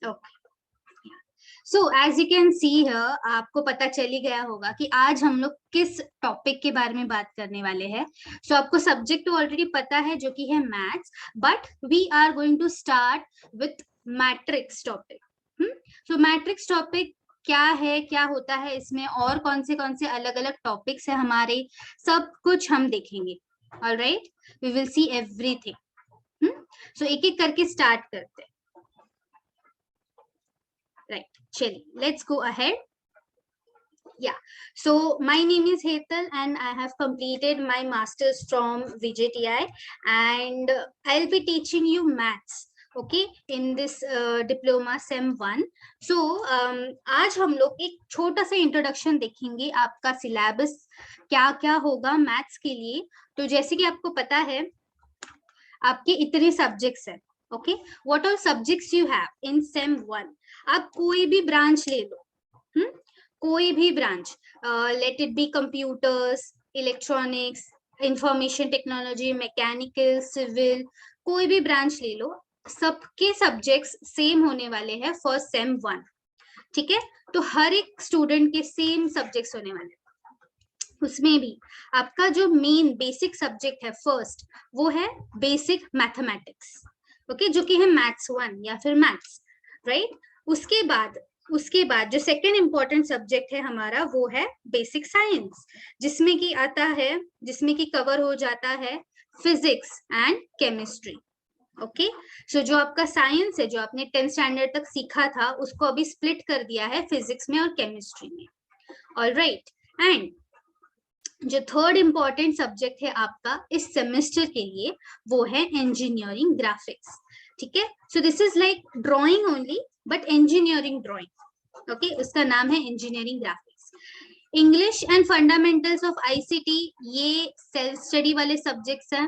Okay, so as you can see here, आपको पता चल ही गया होगा कि आज हम लोग किस टॉपिक के बारे में बात करने वाले हैं. सो आपको सब्जेक्ट तो ऑलरेडी पता है जो कि है maths, but we are going to start with matrix topic. So matrix topic क्या है, क्या होता है इसमें, और कौन से अलग अलग टॉपिक्स है हमारे, सब कुछ हम देखेंगे. Alright, we will see everything. So एक एक करके स्टार्ट करते हैं. Right, chali, let's go ahead. Yeah, so my name is Hetal and I have completed my master's from VJTI, and I'll be teaching you maths, okay, in this diploma sem 1. So आज हम लोग एक छोटा सा introduction देखेंगे, आपका syllabus क्या क्या होगा मैथ्स के लिए. तो जैसे कि आपको पता है आपके इतने सब्जेक्ट्स हैं. Okay, what are subjects you have in sem 1. आप कोई भी ब्रांच ले लो, कोई भी branch, let it be computers, electronics, information technology, mechanical, civil, कोई भी ब्रांच ले लो, सबके सब्जेक्ट्स सेम होने वाले हैं फॉर सेम 1. ठीक है, तो हर एक स्टूडेंट के सेम सब्जेक्ट्स होने वाले हैं. उसमें भी आपका जो मेन बेसिक सब्जेक्ट है फर्स्ट, वो है बेसिक मैथमेटिक्स. ओके, जो कि है मैथ्स 1 या फिर मैथ्स, राइट. उसके बाद जो सेकंड इंपॉर्टेंट सब्जेक्ट है हमारा, वो है बेसिक साइंस, जिसमें कि कवर हो जाता है फिजिक्स एंड केमिस्ट्री. ओके, सो जो आपका साइंस है, जो आपने 10th स्टैंडर्ड तक सीखा था, उसको अभी स्प्लिट कर दिया है फिजिक्स में और केमिस्ट्री में. ऑलराइट, एंड जो थर्ड इंपॉर्टेंट सब्जेक्ट है आपका इस सेमेस्टर के लिए, वो है इंजीनियरिंग ग्राफिक्स. ठीक है, so this is like drawing only, but engineering drawing. Okay, उसका नाम है engineering graphics. English and fundamentals of ICT, ये सेल्फ स्टडी वाले सब्जेक्ट्स हैं,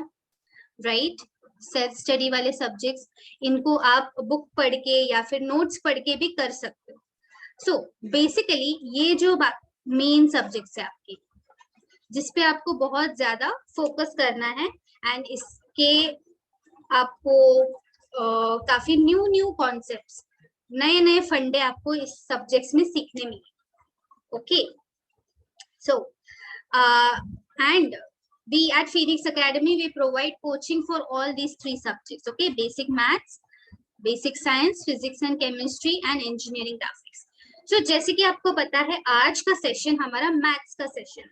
राइट. सेल्फ स्टडी वाले सब्जेक्ट्स, इनको आप बुक पढ़ के या फिर नोट्स पढ़ के भी कर सकते हो. सो बेसिकली ये जो मेन सब्जेक्ट्स है आपके, जिसपे आपको बहुत ज्यादा फोकस करना है, एंड इसके आपको काफी न्यू कॉन्सेप्ट्स, नए फंडे आपको इस सब्जेक्ट्स में सीखने मिले. Okay, so and we at Phoenix Academy we provide coaching for all these 3 subjects. Okay, basic maths, basic science, physics and chemistry, and engineering graphics. So जैसे कि आपको पता है आज का सेशन हमारा मैथ्स का session.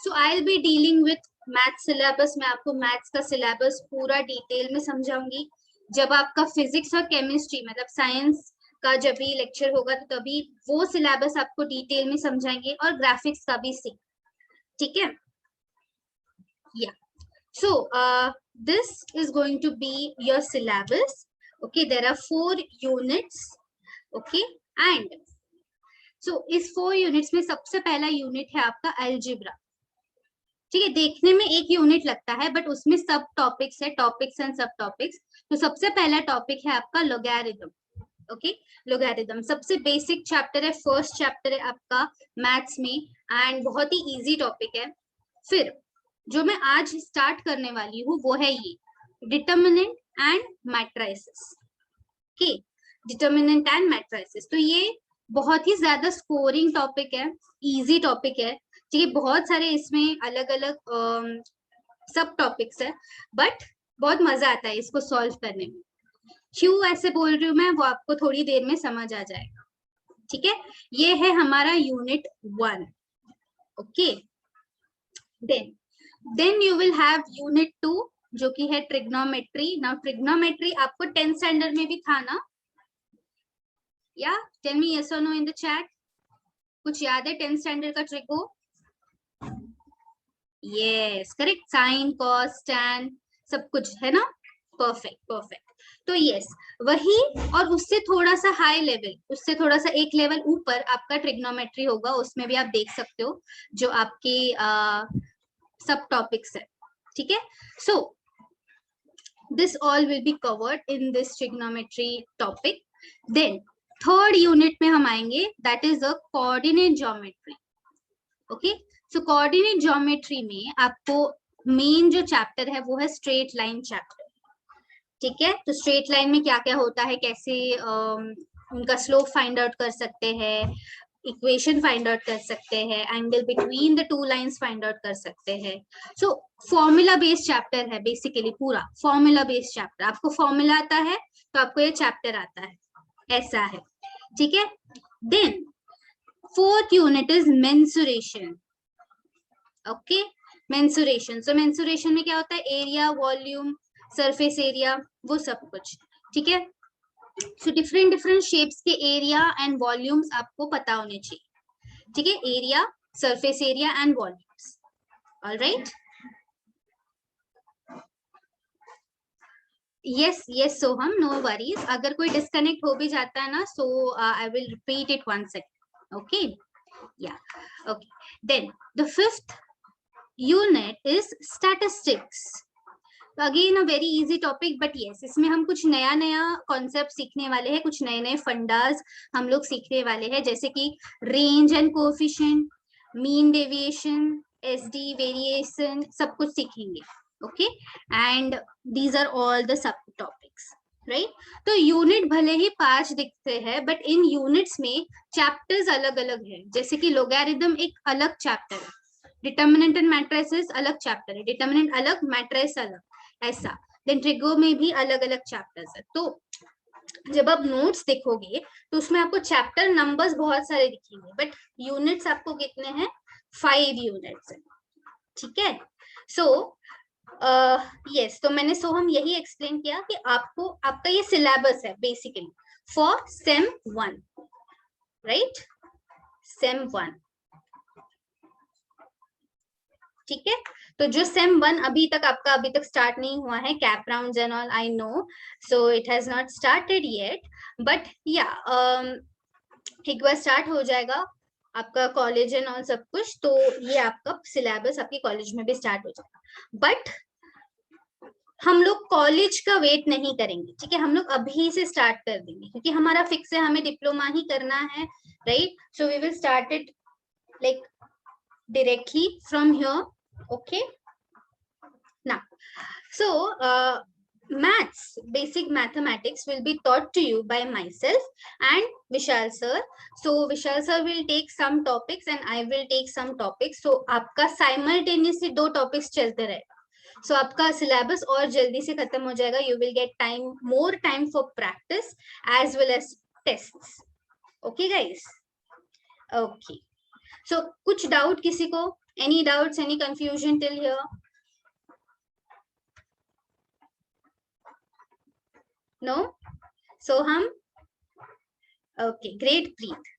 So I'll be dealing with math syllabus. मैं आपको मैथ्स का सिलेबस पूरा डिटेल में समझाऊंगी. जब आपका फिजिक्स और केमिस्ट्री मतलब साइंस का जब भी लेक्चर होगा, तो तभी वो सिलेबस आपको डिटेल में समझाएंगे, और ग्राफिक्स का भी सेम. ठीक है, yeah, so this is going to be your syllabus. Okay, there are 4 units. Okay, and so इस 4 units में सबसे पहला यूनिट है आपका अलजेब्रा. ठीक है, देखने में एक यूनिट लगता है, बट उसमें सब टॉपिक्स है, टॉपिक्स एंड सब टॉपिक्स. तो सबसे पहला टॉपिक है आपका लोगैरिथम. ओके, लोगैरिथम सबसे बेसिक चैप्टर है, फर्स्ट चैप्टर है आपका मैथ्स में, एंड बहुत ही इजी टॉपिक है. फिर जो मैं आज स्टार्ट करने वाली हूँ वो है ये determinant and matrices. Okay, determinant and matrices, तो ये बहुत ही ज्यादा स्कोरिंग टॉपिक है, इजी टॉपिक है. ठीक है, बहुत सारे इसमें अलग अलग सब टॉपिक्स है, बट बहुत मजा आता है इसको सॉल्व करने में. क्यों ऐसे बोल रही हूँ मैं, वो आपको थोड़ी देर में समझ आ जाएगा. ठीक है, ये है हमारा unit 1. Okay, then you will have unit 2, जो कि है ट्रिग्नोमेट्री. नाउ ट्रिग्नोमेट्री आपको 10th स्टैंडर्ड में भी था ना? या टेल मी यस और नो इन द चैट. कुछ याद है 10th स्टैंडर्ड का trigo? Yes, correct. Sine, cos, tan, सब कुछ है ना. परफेक्ट. तो यस, वही, और उससे थोड़ा सा हाई लेवल, उससे थोड़ा सा एक लेवल ऊपर आपका ट्रिग्नोमेट्री होगा. उसमें भी आप देख सकते हो जो आपके सब टॉपिक्स है. ठीक है, so this all will be covered in this trigonometry topic. Then third unit में हम आएंगे, that is a coordinate geometry. Okay, so coordinate geometry में आपको मेन जो चैप्टर है वो है स्ट्रेट लाइन चैप्टर. ठीक है, तो स्ट्रेट लाइन में क्या क्या होता है, कैसे उनका स्लोप फाइंड आउट कर सकते हैं, इक्वेशन फाइंड आउट कर सकते हैं, angle between the two lines find out कर सकते हैं. सो फॉर्मूला बेस्ड चैप्टर है बेसिकली, पूरा फॉर्मूला बेस्ड चैप्टर. आपको फॉर्मूला आता है तो आपको ये चैप्टर आता है, ऐसा है. ठीक है. Then fourth unit is mensuration. Okay, mensuration. So mensuration में क्या होता है? एरिया, वॉल्यूम, सरफेस एरिया, वो सब कुछ. ठीक है. सो डिफरेंट डिफरेंट शेप्स के एरिया एंड वॉल्यूम्स आपको पता होने चाहिए. ठीक है. Area, surface area and volumes. Alright. Yes yes Soham, no worries. अगर कोई डिस्कनेक्ट हो भी जाता है ना, so I will repeat it one second. Okay. या okay. Then the fifth unit is statistics. Again a very easy topic, but yes, इसमें हम कुछ नया नया कॉन्सेप्ट सीखने वाले हैं, कुछ नए नए फंडास हम लोग सीखने वाले हैं, जैसे कि range and coefficient, mean deviation, SD, variation, सब कुछ सीखेंगे. Okay. And these are all the sub topics, right. तो यूनिट भले ही 5 दिखते हैं, बट इन यूनिट्स में चैप्टर्स अलग अलग है. जैसे कि लोगैरिथम एक अलग चैप्टर है, डिटर्मिनेंट एंड मैट्रिसेस अलग चैप्टर है, डिटर्मिनेंट अलग, मैट्रिस अलग, ऐसा. देन ट्रिगो में भी अलग अलग चैप्टर्स है. तो जब आप नोट्स देखोगे तो उसमें आपको चैप्टर नंबर्स बहुत सारे दिखेंगे, बट यूनिट्स आपको कितने हैं? 5 यूनिट्स है. ठीक है. सो यस, तो मैंने हम यही एक्सप्लेन किया कि आपको, आपका ये सिलेबस है basically for same 1, right. Same 1. ठीक है. तो जो सेम 1 अभी तक स्टार्ट नहीं हुआ है, cap rounds and all, I know, so it has not started yet, but या एक बार स्टार्ट हो जाएगा आपका कॉलेज एंड ऑल सब कुछ, तो ये आपका सिलेबस आपके कॉलेज में भी स्टार्ट हो जाएगा. बट हम लोग कॉलेज का वेट नहीं करेंगे. ठीक है. हम लोग अभी से स्टार्ट कर देंगे, क्योंकि हमारा फिक्स है, हमें डिप्लोमा ही करना है, right. So we will start it like directly from here. Okay. Now, so maths, basic mathematics will be taught to you by myself and Vishal sir. So Vishal sir will take some topics and I will take some topics. So आपका simultaneously 2 topics चलते रहेगा. So आपका syllabus और जल्दी से खत्म हो जाएगा. You will get time, more time for practice as well as tests. Okay guys. Okay. So कुछ डाउट किसी को? Any doubts, any confusion till here? No? So हम okay, great, Preet.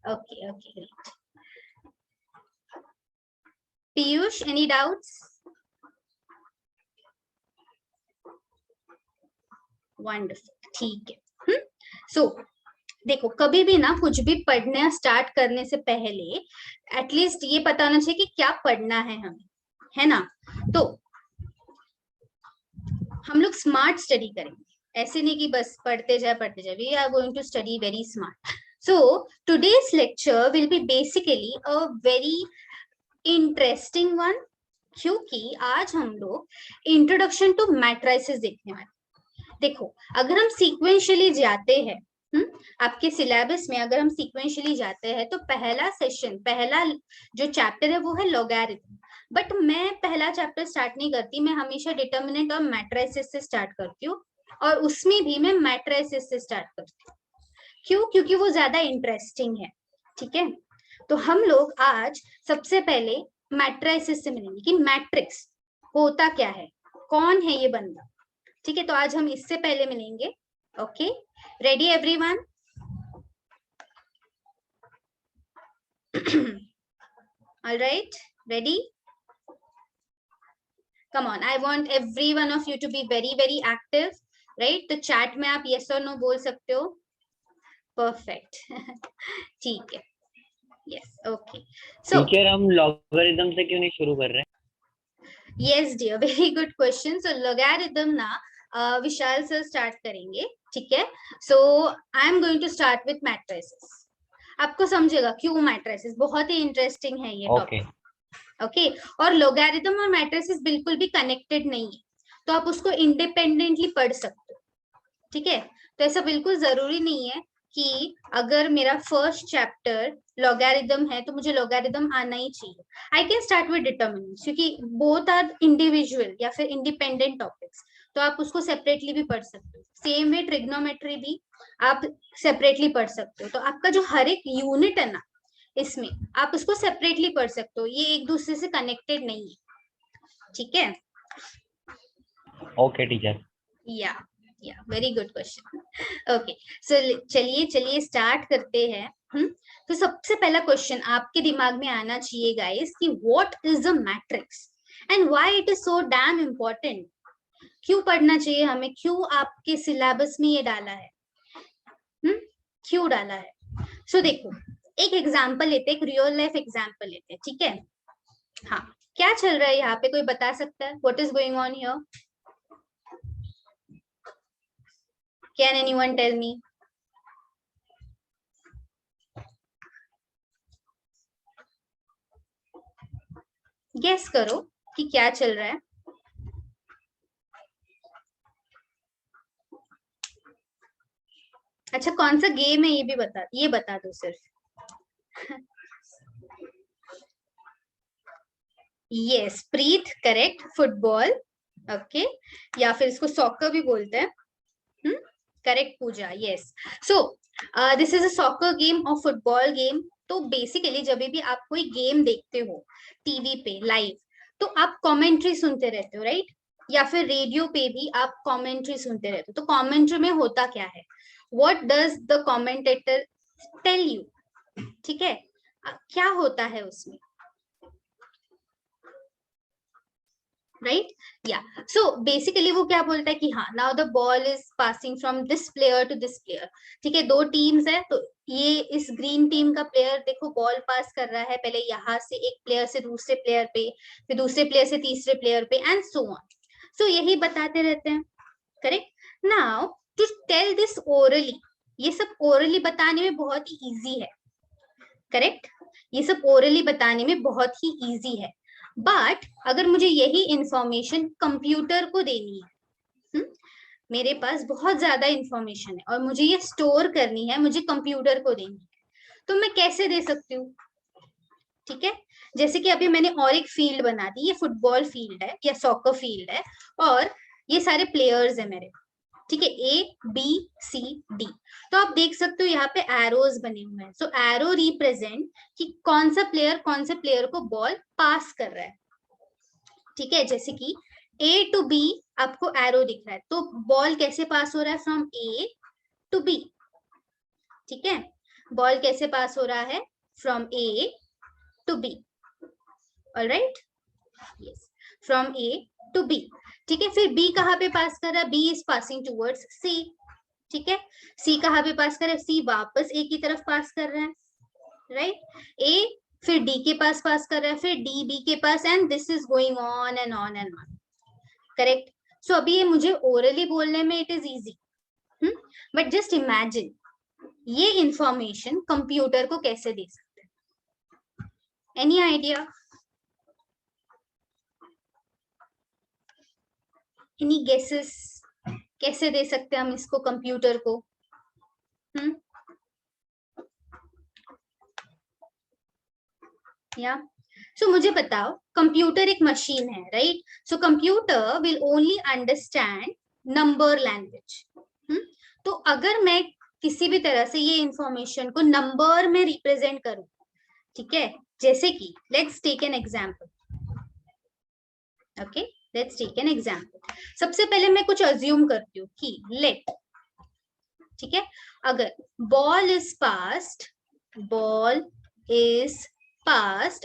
Okay, great. Piyush, any doubts? Wonderful. ठीक है. So देखो, कभी भी ना कुछ भी पढ़ना स्टार्ट करने से पहले एटलीस्ट ये पता होना चाहिए कि क्या पढ़ना है हमें, है ना. तो हम लोग स्मार्ट स्टडी करेंगे, ऐसे नहीं कि बस पढ़ते जाए. We are going to study very smart. So today's lecture will be basically a very interesting one, क्योंकि आज हम लोग इंट्रोडक्शन टू मैट्रिसेस देखने वाले. देखो, अगर हम सीक्वेंशियली जाते हैं, आपके सिलेबस में अगर हम सीक्वेंशियली जाते हैं, तो पहला सेशन, पहला जो चैप्टर है वो है लॉगरिथम. बट मैं पहला चैप्टर स्टार्ट नहीं करती, मैं हमेशा डिटर्मिनेंट और मैट्रिसेस से स्टार्ट करती हूँ, और उसमें भी मैं मैट्रिसेस से स्टार्ट करती हूँ. क्यों? क्योंकि वो ज्यादा इंटरेस्टिंग है. ठीक है. तो हम लोग आज सबसे पहले मैट्रिसेस से मिलेंगे कि मैट्रिक्स होता क्या है, कौन है ये बंदा. ठीक है. तो आज हम इससे पहले मिलेंगे. Okay. Ready everyone? All right, ready? Come on, I want every one of you to be very active, right? तो chat में आप yes or no बोल सकते हो. Perfect. ठीक है. Yes, okay. So टीचर, हम लॉगरिथम से क्यों नहीं शुरू कर रहे? Yes dear, very good question. So logarithm ना विशाल सर स्टार्ट करेंगे. ठीक है. So I am going to start with matrices. आपको समझेगा क्यों मैट्रिसेस बहुत ही इंटरेस्टिंग है ये टॉपिक. ओके. और लोगैरिथम और मैट्रिसेस बिल्कुल भी कनेक्टेड नहीं है, तो आप उसको इंडिपेंडेंटली पढ़ सकते हो. ठीक है, तो ऐसा बिल्कुल जरूरी नहीं है कि अगर मेरा फर्स्ट चैप्टर लॉगरिदम है तो मुझे लॉगरिदम आना ही चाहिए। I can start with determinants, क्योंकि बोथ आर इंडिविजुअल या फिर इंडिपेंडेंट टॉपिक्स, तो आप उसको सेपरेटली भी पढ़ सकते हो। सेम वे ट्रिग्नोमेट्री भी आप सेपरेटली पढ़ सकते हो। तो आपका जो हर एक यूनिट है ना, इसमें आप उसको सेपरेटली पढ़ सकते हो, ये एक दूसरे से कनेक्टेड नहीं है। ठीक है, ओके टीचर। या वेरी गुड क्वेश्चन। ओके, सो चलिए स्टार्ट करते हैं। तो सबसे पहला क्वेश्चन आपके दिमाग में आना चाहिए गाइस कि what is a matrix and why it is so damn important. क्यों पढ़ना चाहिए हमें, क्यों आपके सिलेबस में ये डाला है, क्यों डाला है। सो देखो, एक एग्जांपल लेते हैं, एक रियल लाइफ एग्जांपल लेते हैं। ठीक है, हाँ, क्या चल रहा है यहाँ पे, कोई बता सकता है what is going on here? Can anyone tell me? Guess करो कि क्या चल रहा है। अच्छा, कौन सा गेम है ये भी बता दो सिर्फ। Yes, Preet correct, football. Okay, या फिर इसको सॉकर भी बोलते हैं। Correct Pooja, yes. So this is a soccer game और फुटबॉल गेम। तो बेसिकली जब भी आप कोई गेम देखते हो टीवी पे लाइव, तो आप कमेंट्री सुनते रहते हो, राइट? या फिर रेडियो पे भी आप कमेंट्री सुनते रहते हो। तो कमेंट्री में होता क्या है, what does the commentator tell you? ठीक है, क्या होता है उसमें, राइट? या सो बेसिकली वो क्या बोलता है कि हाँ, now the ball is passing from this player to this player. ठीक है, दो टीम्स है, तो ये इस ग्रीन टीम का प्लेयर देखो बॉल पास कर रहा है, पहले यहाँ से एक प्लेयर से दूसरे प्लेयर पे, फिर दूसरे प्लेयर से तीसरे प्लेयर पे, एंड सो ऑन। सो यही बताते रहते हैं, correct? Now to tell this orally, ये सब ओरली बताने में बहुत ही इजी है, करेक्ट? ये सब ओरली बताने में बहुत ही इजी है। बट अगर मुझे यही इंफॉर्मेशन कंप्यूटर को देनी है, मेरे पास बहुत ज्यादा इंफॉर्मेशन है और मुझे ये स्टोर करनी है, मुझे कंप्यूटर को देनी है, तो मैं कैसे दे सकती हूँ? ठीक है, जैसे कि अभी मैंने और एक फील्ड बना दी, ये फुटबॉल फील्ड है या सॉकर फील्ड है, और ये सारे प्लेयर्स है मेरे, ठीक है, ए बी सी डी। तो आप देख सकते हो यहाँ पे एरोज बने हुए हैं। सो एरो रिप्रेजेंट कि कौन से प्लेयर को बॉल पास कर रहा है। ठीक है, जैसे कि ए टू बी आपको एरो दिख रहा है, तो बॉल कैसे पास हो रहा है, फ्रॉम ए टू बी। ठीक है, बॉल कैसे पास हो रहा है, from A to B. Alright, yes, from A to B. ठीक है, फिर बी कहाँ पे पास कर रहा है, बी इज पासिंग टूवर्ड्स सी। ठीक है, सी कहाँ पे पास कर रहा है, सी वापस ए की तरफ पास कर रहा है, राइट? ए फिर डी के पास कर रहा है, फिर डी बी के पास, and this is going on and on and on, correct? So अभी ये मुझे ओरली बोलने में it is easy, but just imagine ये इंफॉर्मेशन कंप्यूटर को कैसे दे सकते हैं? एनी आइडिया, एनी गेसेस, कैसे दे सकते हैं हम इसको कंप्यूटर को? या सो मुझे बताओ, कंप्यूटर एक मशीन है, right? So computer will only understand number language. तो अगर मैं किसी भी तरह से ये इंफॉर्मेशन को नंबर में रिप्रेजेंट करूं, ठीक है, जैसे कि let's take an example. Okay, let's take an example. सबसे पहले मैं कुछ अज्यूम करती हूँ कि लेट, ठीक है, अगर बॉल इज पास्ट,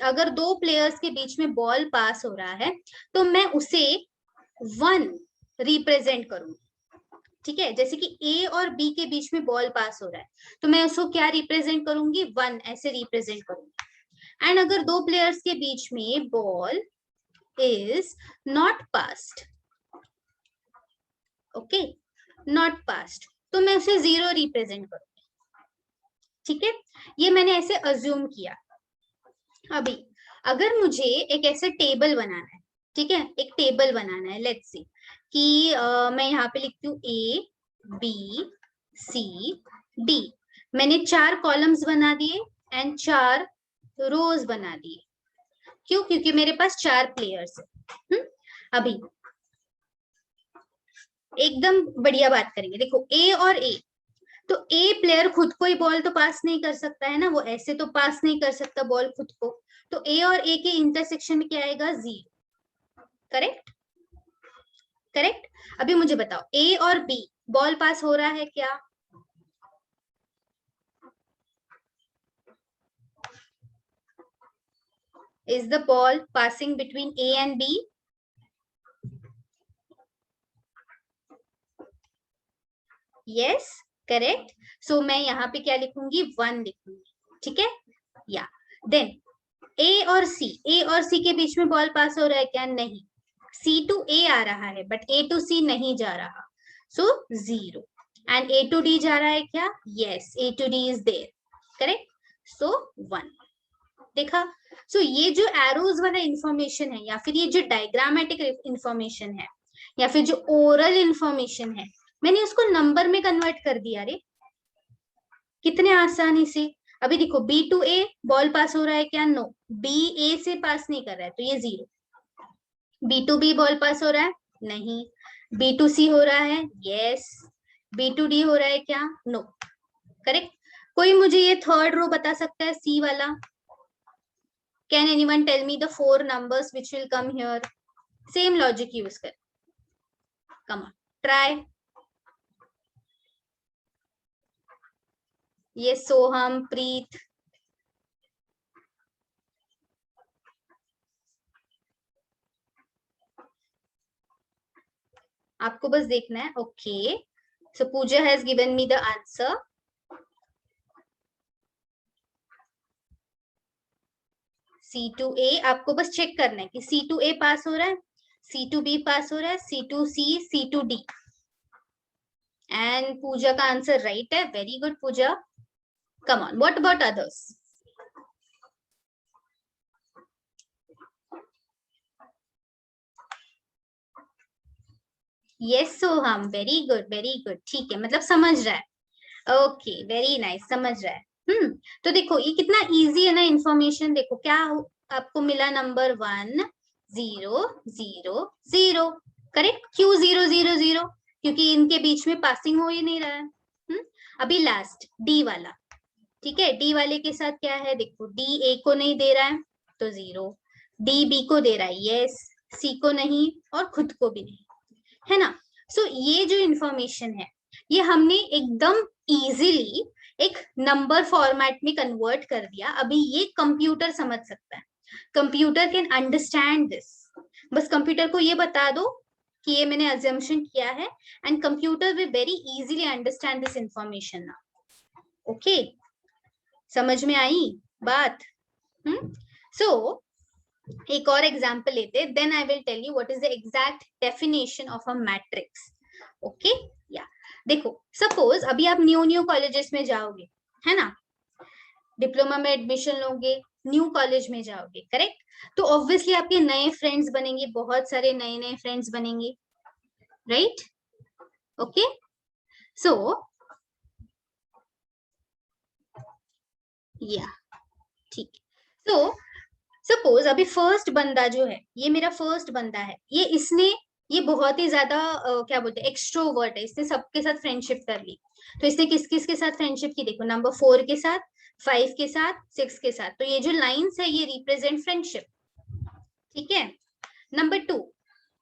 अगर दो प्लेयर्स के बीच में बॉल पास हो रहा है, तो मैं उसे 1 रिप्रेजेंट करूंगी। ठीक है, जैसे कि ए और बी के बीच में बॉल पास हो रहा है, तो मैं उसको क्या रिप्रेजेंट करूंगी, 1 ऐसे रिप्रेजेंट करूंगी। एंड अगर दो प्लेयर्स के बीच में ball is not past, okay, not past, तो मैं उसे 0 रिप्रेजेंट करूंगी। ठीक है, ये मैंने ऐसे अज्यूम किया। अभी अगर मुझे एक ऐसे टेबल बनाना है, ठीक है, एक टेबल बनाना है, लेट्स सी कि मैं यहाँ पे लिखती हूँ ए बी सी डी। मैंने 4 कॉलम्स बना दिए एंड 4 रोज बना दिए। क्यों? क्योंकि मेरे पास 4 प्लेयर्स है। अभी एकदम बढ़िया बात करेंगे। देखो ए और ए, तो ए प्लेयर खुद को ही बॉल तो पास नहीं कर सकता है ना, वो ऐसे तो पास नहीं कर सकता बॉल खुद को। तो ए और ए के इंटरसेक्शन में क्या आएगा? 0। करेक्ट? करेक्ट। अभी मुझे बताओ, ए और बी बॉल पास हो रहा है क्या? Is the ball passing between A and B? Yes, correct. So मैं यहाँ पे क्या लिखूंगी? 1 लिखूंगी। ठीक है, या देन ए और सी के बीच में बॉल पास हो रहा है क्या? नहीं। सी टू ए आ रहा है बट ए टू सी नहीं जा रहा, so 0। And A to D जा रहा है क्या? Yes, A to D is there. Correct, so 1। देखा? सो ये जो एरोज वाला इंफॉर्मेशन है, या फिर ये जो डायग्रामेटिक इंफॉर्मेशन है, या फिर जो ओरल इंफॉर्मेशन है, मैंने उसको नंबर में कन्वर्ट कर दिया। रे कितने आसानी से। अभी देखो, B to A ball pass हो रहा है क्या? नो। बी ए से पास नहीं कर रहा है, तो ये 0। B to B ball pass हो रहा है? नहीं। बी टू सी हो रहा है? यस। बी टू डी हो रहा है क्या? नो। करेक्ट। कोई मुझे ये थर्ड रो बता सकता है, सी वाला? Can anyone tell me the 4 numbers which will come here? Same logic use कर, कम ऑन, ट्राई। ये सोहम, प्रीत, आपको बस देखना है। Okay, so Pooja has given me the answer. C to A, आपको बस चेक करना है कि सी टू ए पास हो रहा है, सी टू बी पास हो रहा है, C to C, C to D. And Pooja का आंसर राइट है। Very good Pooja. Come on, what about others? Yes Soham, very good very good. ठीक है, मतलब समझ रहा है। ओके, वेरी नाइस, समझ रहा है। तो देखो ये कितना इजी है ना इंफॉर्मेशन। देखो क्या आपको मिला? नंबर 1 0 0 0। करेक्ट? क्यों 0 0 0? क्योंकि इनके बीच में पासिंग हो ही नहीं रहा है। अभी लास्ट डी वाला। ठीक है, डी वाले के साथ क्या है? देखो, डी ए को नहीं दे रहा है तो 0, डी बी को दे रहा है, यस, सी को नहीं और खुद को भी नहीं, है ना? सो ये जो इंफॉर्मेशन है, ये हमने एकदम इजीली एक नंबर फॉर्मेट में कन्वर्ट कर दिया। अभी ये कंप्यूटर समझ सकता है, कंप्यूटर कैन अंडरस्टैंड दिस। बस कंप्यूटर को ये बता दो कि ये मैंने अजम्पशन किया है, and computer will very easily understand this information now. Okay, समझ में आई बात? सो एक और एग्जाम्पल लेते हैं, then I will tell you what is the exact definition of a matrix. Okay, या देखो, सपोज अभी आप न्यू कॉलेजेस में जाओगे, है ना? डिप्लोमा में एडमिशन लोगे, न्यू कॉलेज में जाओगे, करेक्ट? तो ऑब्वियसली आपके नए फ्रेंड्स बनेंगे, बहुत सारे नए नए फ्रेंड्स बनेंगे, राइट? ओके, सो या ठीक। सो सपोज अभी फर्स्ट बंदा जो है, ये मेरा फर्स्ट बंदा है, ये बहुत ही ज्यादा क्या बोलते हैं, एक्सट्रोवर्ट है, इसने सबके साथ फ्रेंडशिप कर ली। तो इसने किस किस के साथ फ्रेंडशिप की? देखो, नंबर 4 के साथ, 5 के साथ, 6 के साथ। तो ये जो लाइंस है ये रिप्रेजेंट फ्रेंडशिप। ठीक है। नंबर 2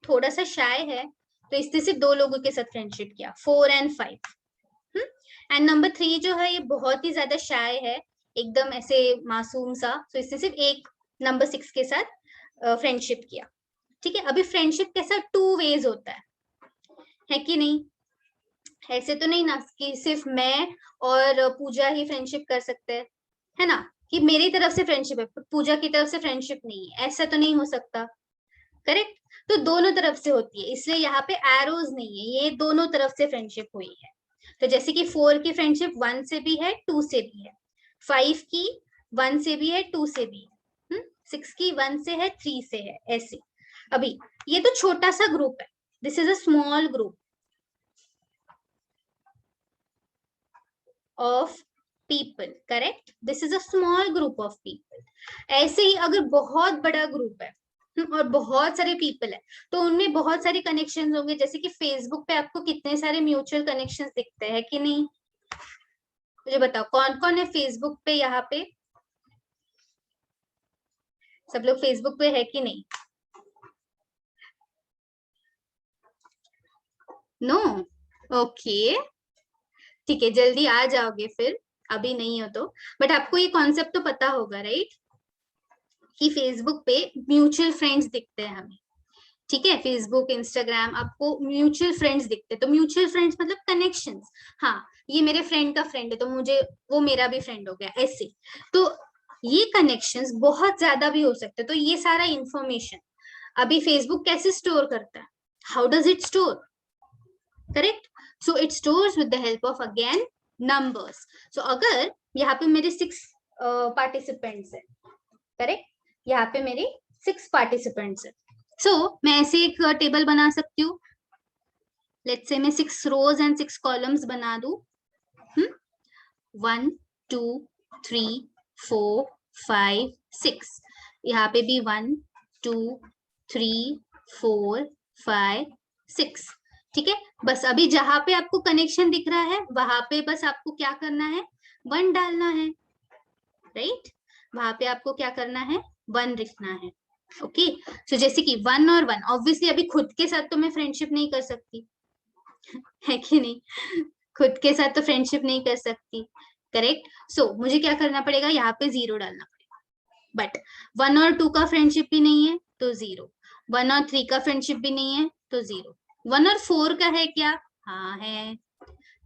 थोड़ा सा शाय है, तो इसने सिर्फ 2 लोगों के साथ फ्रेंडशिप किया, 4 एंड 5। एंड नंबर 3 जो है, ये बहुत ही ज्यादा शाय है, एकदम ऐसे मासूम सा, तो इसने सिर्फ एक नंबर 6 के साथ फ्रेंडशिप किया। ठीक है। अभी फ्रेंडशिप कैसा? 2 वेज होता है कि नहीं? ऐसे तो नहीं ना कि सिर्फ मैं और पूजा ही फ्रेंडशिप कर सकते हैं, है ना? कि मेरी तरफ से फ्रेंडशिप है, पूजा की तरफ से फ्रेंडशिप नहीं है, ऐसा तो नहीं हो सकता। करेक्ट? तो दोनों तरफ से होती है, इसलिए यहाँ पे एरोज नहीं है, ये दोनों तरफ से फ्रेंडशिप हुई है। तो जैसे कि 4 की फ्रेंडशिप 1 से भी है, 2 से भी है, 5 की 1 से भी है, 2 से भी है, 6 की 1 से है, 3 से है, ऐसे। अभी ये तो छोटा सा ग्रुप है, this is a small group. of people, correct? This is a small group of people. ऐसे ही अगर बहुत बड़ा ग्रुप है और बहुत सारे पीपल है तो उनमें बहुत सारे कनेक्शंस होंगे, जैसे कि फेसबुक पे आपको कितने सारे म्यूचुअल कनेक्शंस दिखते हैं कि नहीं? मुझे बताओ कौन कौन है फेसबुक पे? यहाँ पे सब लोग फेसबुक पे है कि नहीं? नो? ओके, ठीक है, जल्दी आ जाओगे फिर, अभी नहीं हो तो। बट आपको ये कॉन्सेप्ट तो पता होगा, राइट, कि फेसबुक पे म्यूचुअल फ्रेंड्स दिखते हैं हमें, ठीक है? फेसबुक, इंस्टाग्राम, आपको म्यूचुअल फ्रेंड्स दिखते हैं। तो म्यूचुअल फ्रेंड्स मतलब कनेक्शंस। हाँ, ये मेरे फ्रेंड का फ्रेंड है तो मुझे वो मेरा भी फ्रेंड हो गया, ऐसे। तो ये कनेक्शंस बहुत ज्यादा भी हो सकते हैं। तो ये सारा इंफॉर्मेशन अभी फेसबुक कैसे स्टोर करता है? How does it store? Correct? So it stores with the help of again numbers. So अगर यहाँ पे मेरे 6 पार्टिसिपेंट्स है, करेक्ट, यहाँ पे मेरे 6 पार्टिसिपेंट्स है। सो मैं ऐसे एक टेबल बना सकती हूँ। लेट्स से मैं 6 रोज एंड 6 कॉलम्स बना दूं। 1 2 3 4 5 6, यहाँ पे भी 1 2 3 4 5 6, ठीक है? बस अभी जहां पे आपको कनेक्शन दिख रहा है वहां पे बस आपको क्या करना है? 1 डालना है, राइट? वहां पे आपको क्या करना है? 1 लिखना है। ओके, सो जैसे कि 1 और 1, ऑब्वियसली अभी खुद के साथ तो मैं फ्रेंडशिप नहीं कर सकती, है कि नहीं? खुद के साथ तो फ्रेंडशिप नहीं कर सकती, करेक्ट? सो मुझे क्या करना पड़ेगा? यहाँ पे 0 डालना पड़ेगा। बट 1 और 2 का फ्रेंडशिप भी नहीं है तो 0, 1 और 3 का फ्रेंडशिप भी नहीं है तो 0, 1 और 4 का है क्या? हाँ है।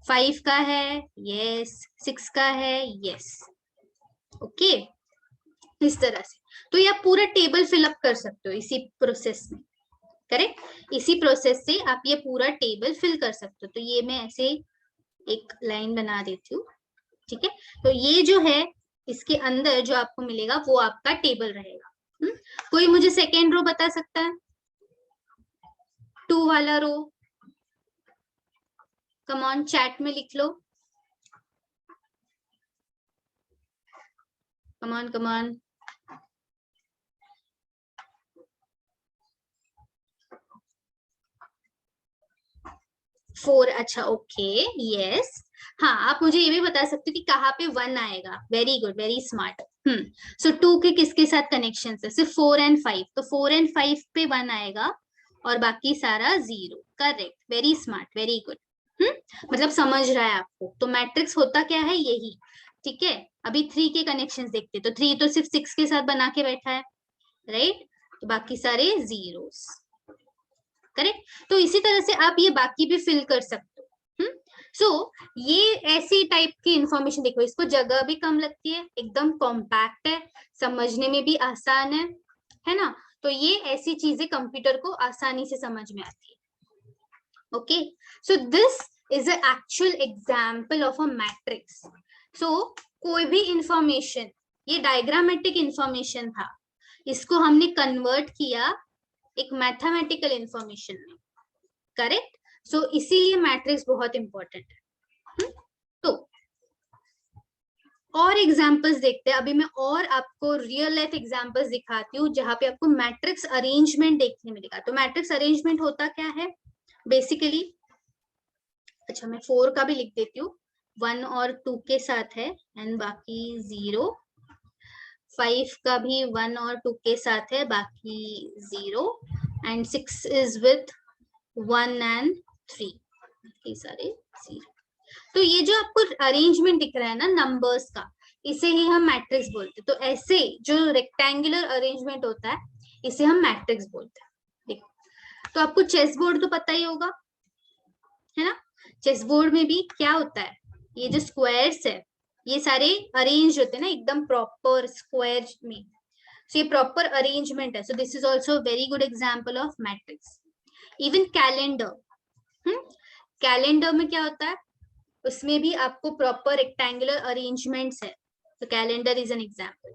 5 का है? यस। 6 का है? यस। ओके, इस तरह से तो ये आप पूरा टेबल फिलअप कर सकते हो इसी प्रोसेस में, करेक्ट? इसी प्रोसेस से आप ये पूरा टेबल फिल कर सकते हो। तो ये मैं ऐसे एक लाइन बना देती हूँ, ठीक है? तो ये जो है इसके अंदर जो आपको मिलेगा वो आपका टेबल रहेगा। कोई मुझे सेकेंड रो बता सकता है? 2 वाला रो, कम ऑन चैट में लिख लो, कम ऑन कम ऑन। 4, अच्छा, ओके, यस। हाँ, आप मुझे ये भी बता सकते हो कि कहाँ पे 1 आएगा। Very good, very smart. So 2 के किसके साथ कनेक्शन है? सिर्फ 4 एंड 5, तो 4 एंड 5 पे 1 आएगा और बाकी सारा 0। Correct, very smart, very good. मतलब समझ रहा है आपको। तो मैट्रिक्स होता क्या है? यही, ठीक है? अभी 3 के कनेक्शन देखते, तो 3 तो सिर्फ 6 के साथ बना के बैठा है, राइट? तो बाकी सारे जीरोस, करेक्ट? तो इसी तरह से आप ये बाकी भी फिल कर सकते हो। सो ये ऐसी टाइप की इंफॉर्मेशन, देखो इसको जगह भी कम लगती है, एकदम कॉम्पैक्ट है, समझने में भी आसान है ना? तो ये ऐसी चीजें कंप्यूटर को आसानी से समझ में आती है। Okay, so this is a actual example of a matrix. So कोई भी इंफॉर्मेशन, ये डायग्रामेटिक इंफॉर्मेशन था, इसको हमने कन्वर्ट किया एक मैथमेटिकल इंफॉर्मेशन में, करेक्ट? सो इसीलिए मैट्रिक्स बहुत इंपॉर्टेंट है। तो और एग्जांपल्स देखते हैं। अभी मैं और आपको रियल लाइफ एग्जांपल्स दिखाती हूँ जहां पे आपको मैट्रिक्स अरेंजमेंट देखने मिलेगा। तो मैट्रिक्स अरेंजमेंट होता क्या है बेसिकली? अच्छा, मैं 4 का भी लिख देती हूँ। 1 और 2 के साथ है एंड बाकी 0। 5 का भी 1 और 2 के साथ है, बाकी 0 एंड 6 इज विथ 1 एंड 3, ये सारे 0। तो ये जो आपको अरेंजमेंट दिख रहा है ना नंबर्स का, इसे ही हम मैट्रिक्स बोलते हैं। तो ऐसे जो रेक्टेंगुलर अरेंजमेंट होता है इसे हम मैट्रिक्स बोलते हैं। देखो, तो आपको चेस बोर्ड तो पता ही होगा, है ना? चेस बोर्ड में भी क्या होता है? ये जो स्क्वायर्स है ये सारे अरेंज होते हैं ना एकदम प्रॉपर स्क्वायर में। सो ये प्रॉपर अरेंजमेंट है। So this is also very good example of matrix. Even calendar, calendar में क्या होता है? उसमें भी आपको प्रॉपर रेक्टेंगुलर अरेंजमेंट्स है। तो calendar is an example.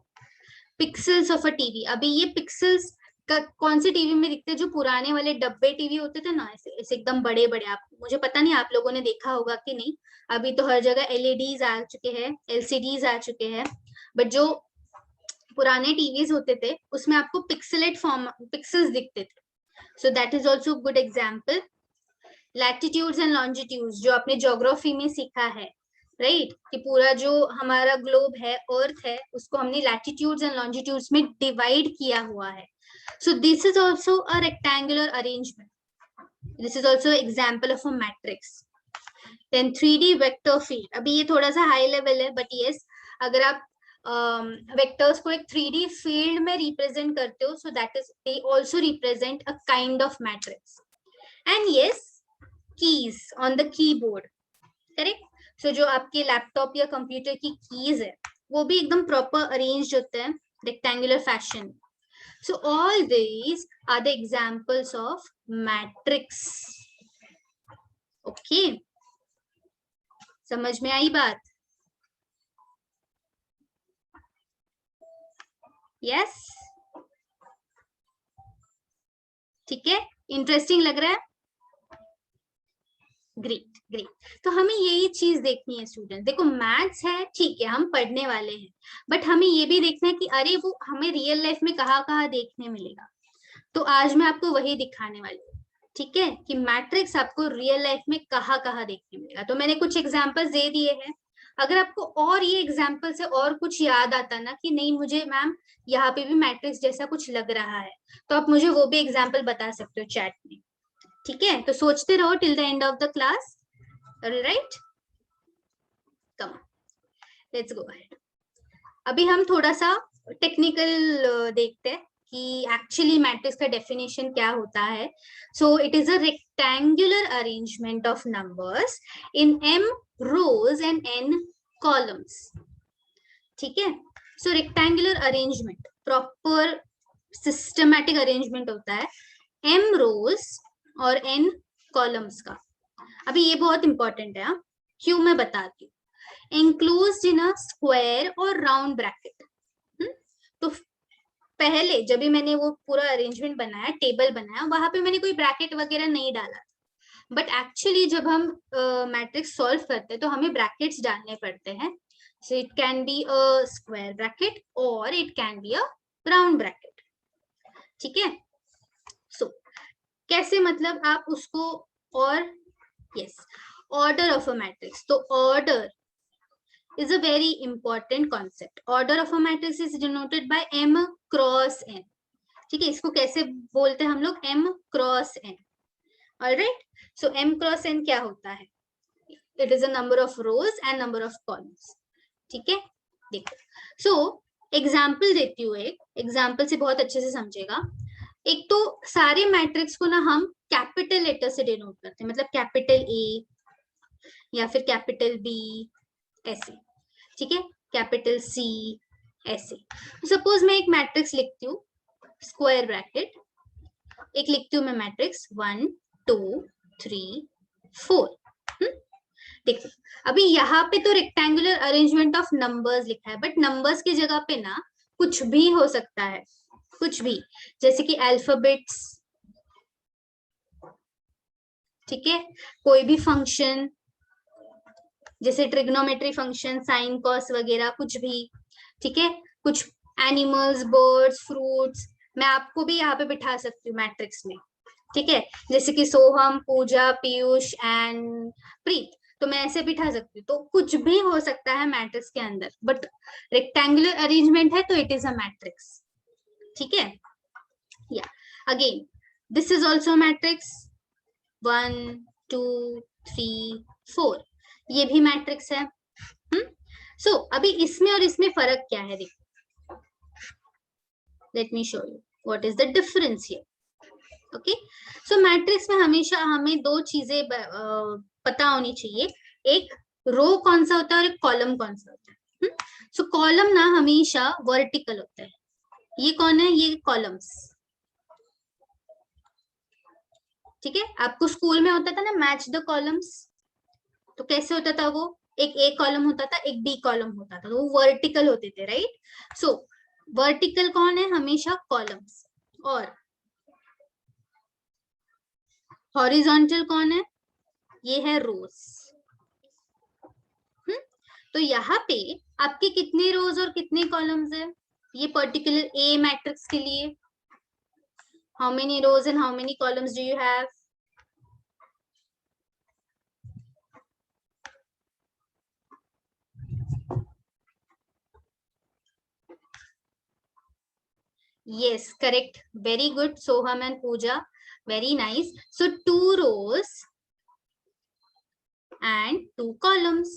Pixels of a TV, अभी ये पिक्सल्स कौन से टीवी में दिखते हैं? जो पुराने वाले डब्बे टीवी होते थे ना, ऐसे ऐसे एकदम बड़े बड़े। आप, मुझे पता नहीं आप लोगों ने देखा होगा कि नहीं। अभी तो हर जगह एलईडीज आ चुके हैं, एलसीडीज आ चुके हैं, बट जो पुराने टीवीज होते थे उसमें आपको पिक्सेलेट फॉर्म, पिक्सेल्स दिखते थे। सो that is also good example. Latitudes and longitudes जो आपने ज्योग्राफी में सीखा है, राइट, कि पूरा जो हमारा ग्लोब है, अर्थ है, उसको हमने लैटिट्यूड्स एंड लॉन्जिट्यूड्स में डिवाइड किया हुआ है। So this is also a rectangular arrangement. This is also example of a matrix. Then 3D vector field. अभी ये थोड़ा सा हाई लेवल है, बट यस, अगर आप वेक्टर्स को एक 3D फील्ड में रिप्रेजेंट करते हो, so that is they also represent a kind of matrix. And yes, keys on the keyboard, correct. So जो आपके लैपटॉप या कंप्यूटर की कीज है, वो भी एकदम प्रॉपर अरेंज होते हैं rectangular fashion. So all these are the examples of matrix. Okay, समझ में आई बात? यस, ठीक है, इंटरेस्टिंग लग रहा है? Great great. तो हमें यही चीज देखनी है स्टूडेंट. देखो, मैथ्स है, ठीक है, हम पढ़ने वाले हैं, बट हमें ये भी देखना है कि अरे वो हमें रियल लाइफ में कहाँ कहाँ देखने मिलेगा. तो आज मैं आपको वही दिखाने वाली हूँ, ठीक है, कि मैट्रिक्स आपको रियल लाइफ में कहाँ कहाँ देखने मिलेगा. तो मैंने कुछ एग्जाम्पल्स दे दिए हैं. अगर आपको और ये एग्जाम्पल से और कुछ याद आता ना कि नहीं मुझे मैम यहाँ पे भी मैट्रिक्स जैसा कुछ लग रहा है, तो आप मुझे वो भी एग्जाम्पल बता सकते हो चैट में. ठीक है, तो सोचते रहो till the end of the class. Right, come on, let's go ahead. अभी हम थोड़ा सा टेक्निकल देखते हैं कि एक्चुअली मैट्रिक्स का डेफिनेशन क्या होता है. So it is a rectangular arrangement of numbers in m rows and n columns. ठीक है, सो rectangular arrangement proper systematic arrangement होता है m rows और n कॉलम्स का. अभी ये बहुत इंपॉर्टेंट है, क्यों मैं बताती हूँ. enclosed in a square और राउंड ब्रैकेट. तो पहले जब भी मैंने वो पूरा अरेंजमेंट बनाया, टेबल बनाया, वहां पे मैंने कोई ब्रैकेट वगैरह नहीं डाला. बट एक्चुअली जब हम मैट्रिक्स सॉल्व करते हैं तो हमें ब्रैकेट्स डालने पड़ते हैं. So it can be a square bracket और it can be a round bracket. ठीक है, सो कैसे, मतलब आप उसको, और yes, order of a matrix. तो order is a very important concept. Order of a matrix is denoted by m cross n. ठीक है, इसको कैसे बोलते हैं हम लोग? m cross n. Alright, so m cross n क्या होता है? It is a number of rows and number of columns. ठीक है, देखो, so एग्जाम्पल देती हूँ. एक एग्जाम्पल से बहुत अच्छे से समझेगा. एक तो सारे मैट्रिक्स को ना हम कैपिटल लेटर से डिनोट करते हैं, मतलब कैपिटल A या फिर कैपिटल B, ऐसे. ठीक है, कैपिटल C, ऐसे. सपोज मैं एक मैट्रिक्स लिखती हूँ स्क्वायर ब्रैकेट, एक लिखती हूँ मैं मैट्रिक्स 1 2 3 4. देखो, अभी यहाँ पे तो रेक्टेंगुलर अरेंजमेंट ऑफ नंबर्स लिखा है, बट नंबर्स की जगह पे ना कुछ भी हो सकता है, कुछ भी, जैसे कि अल्फाबेट्स. ठीक है, कोई भी फंक्शन, जैसे ट्रिग्नोमेट्री फंक्शन, साइन कॉस वगैरह, कुछ भी. ठीक है, कुछ एनिमल्स, बर्ड्स, फ्रूट्स, मैं आपको भी यहाँ पे बिठा सकती हूँ मैट्रिक्स में. ठीक है, जैसे कि सोहम, पूजा, पीयूष एंड प्रीत, तो मैं ऐसे बिठा सकती हूँ. तो कुछ भी हो सकता है मैट्रिक्स के अंदर, बट रेक्टेंगुलर अरेंजमेंट है तो इट इज अ मैट्रिक्स. ठीक है, या again this is also matrix 1 2 3 4, ये भी मैट्रिक्स है. सो अभी इसमें और इसमें फर्क क्या है? देखो, let me show you what is the difference here. Okay, so matrix में हमेशा हमें दो चीजें पता होनी चाहिए. एक रो कौन सा होता है और एक कॉलम कौन सा होता है. सो कॉलम ना हमेशा वर्टिकल होता है. ये कौन है? ये कॉलम्स. ठीक है, आपको स्कूल में होता था ना मैच द कॉलम्स, तो कैसे होता था वो? एक ए कॉलम होता था, एक बी कॉलम होता था, तो वो वर्टिकल होते थे, राइट. सो वर्टिकल कौन है? हमेशा कॉलम्स. और हॉरिजॉन्टल कौन है? ये है रोज। तो यहाँ पे आपके कितने रोज और कितने कॉलम्स है ये पर्टिकुलर ए मैट्रिक्स के लिए? How many rows and how many columns do you have? Yes, correct. Very good, Soham and Pooja. Very nice. So 2 rows and 2 columns,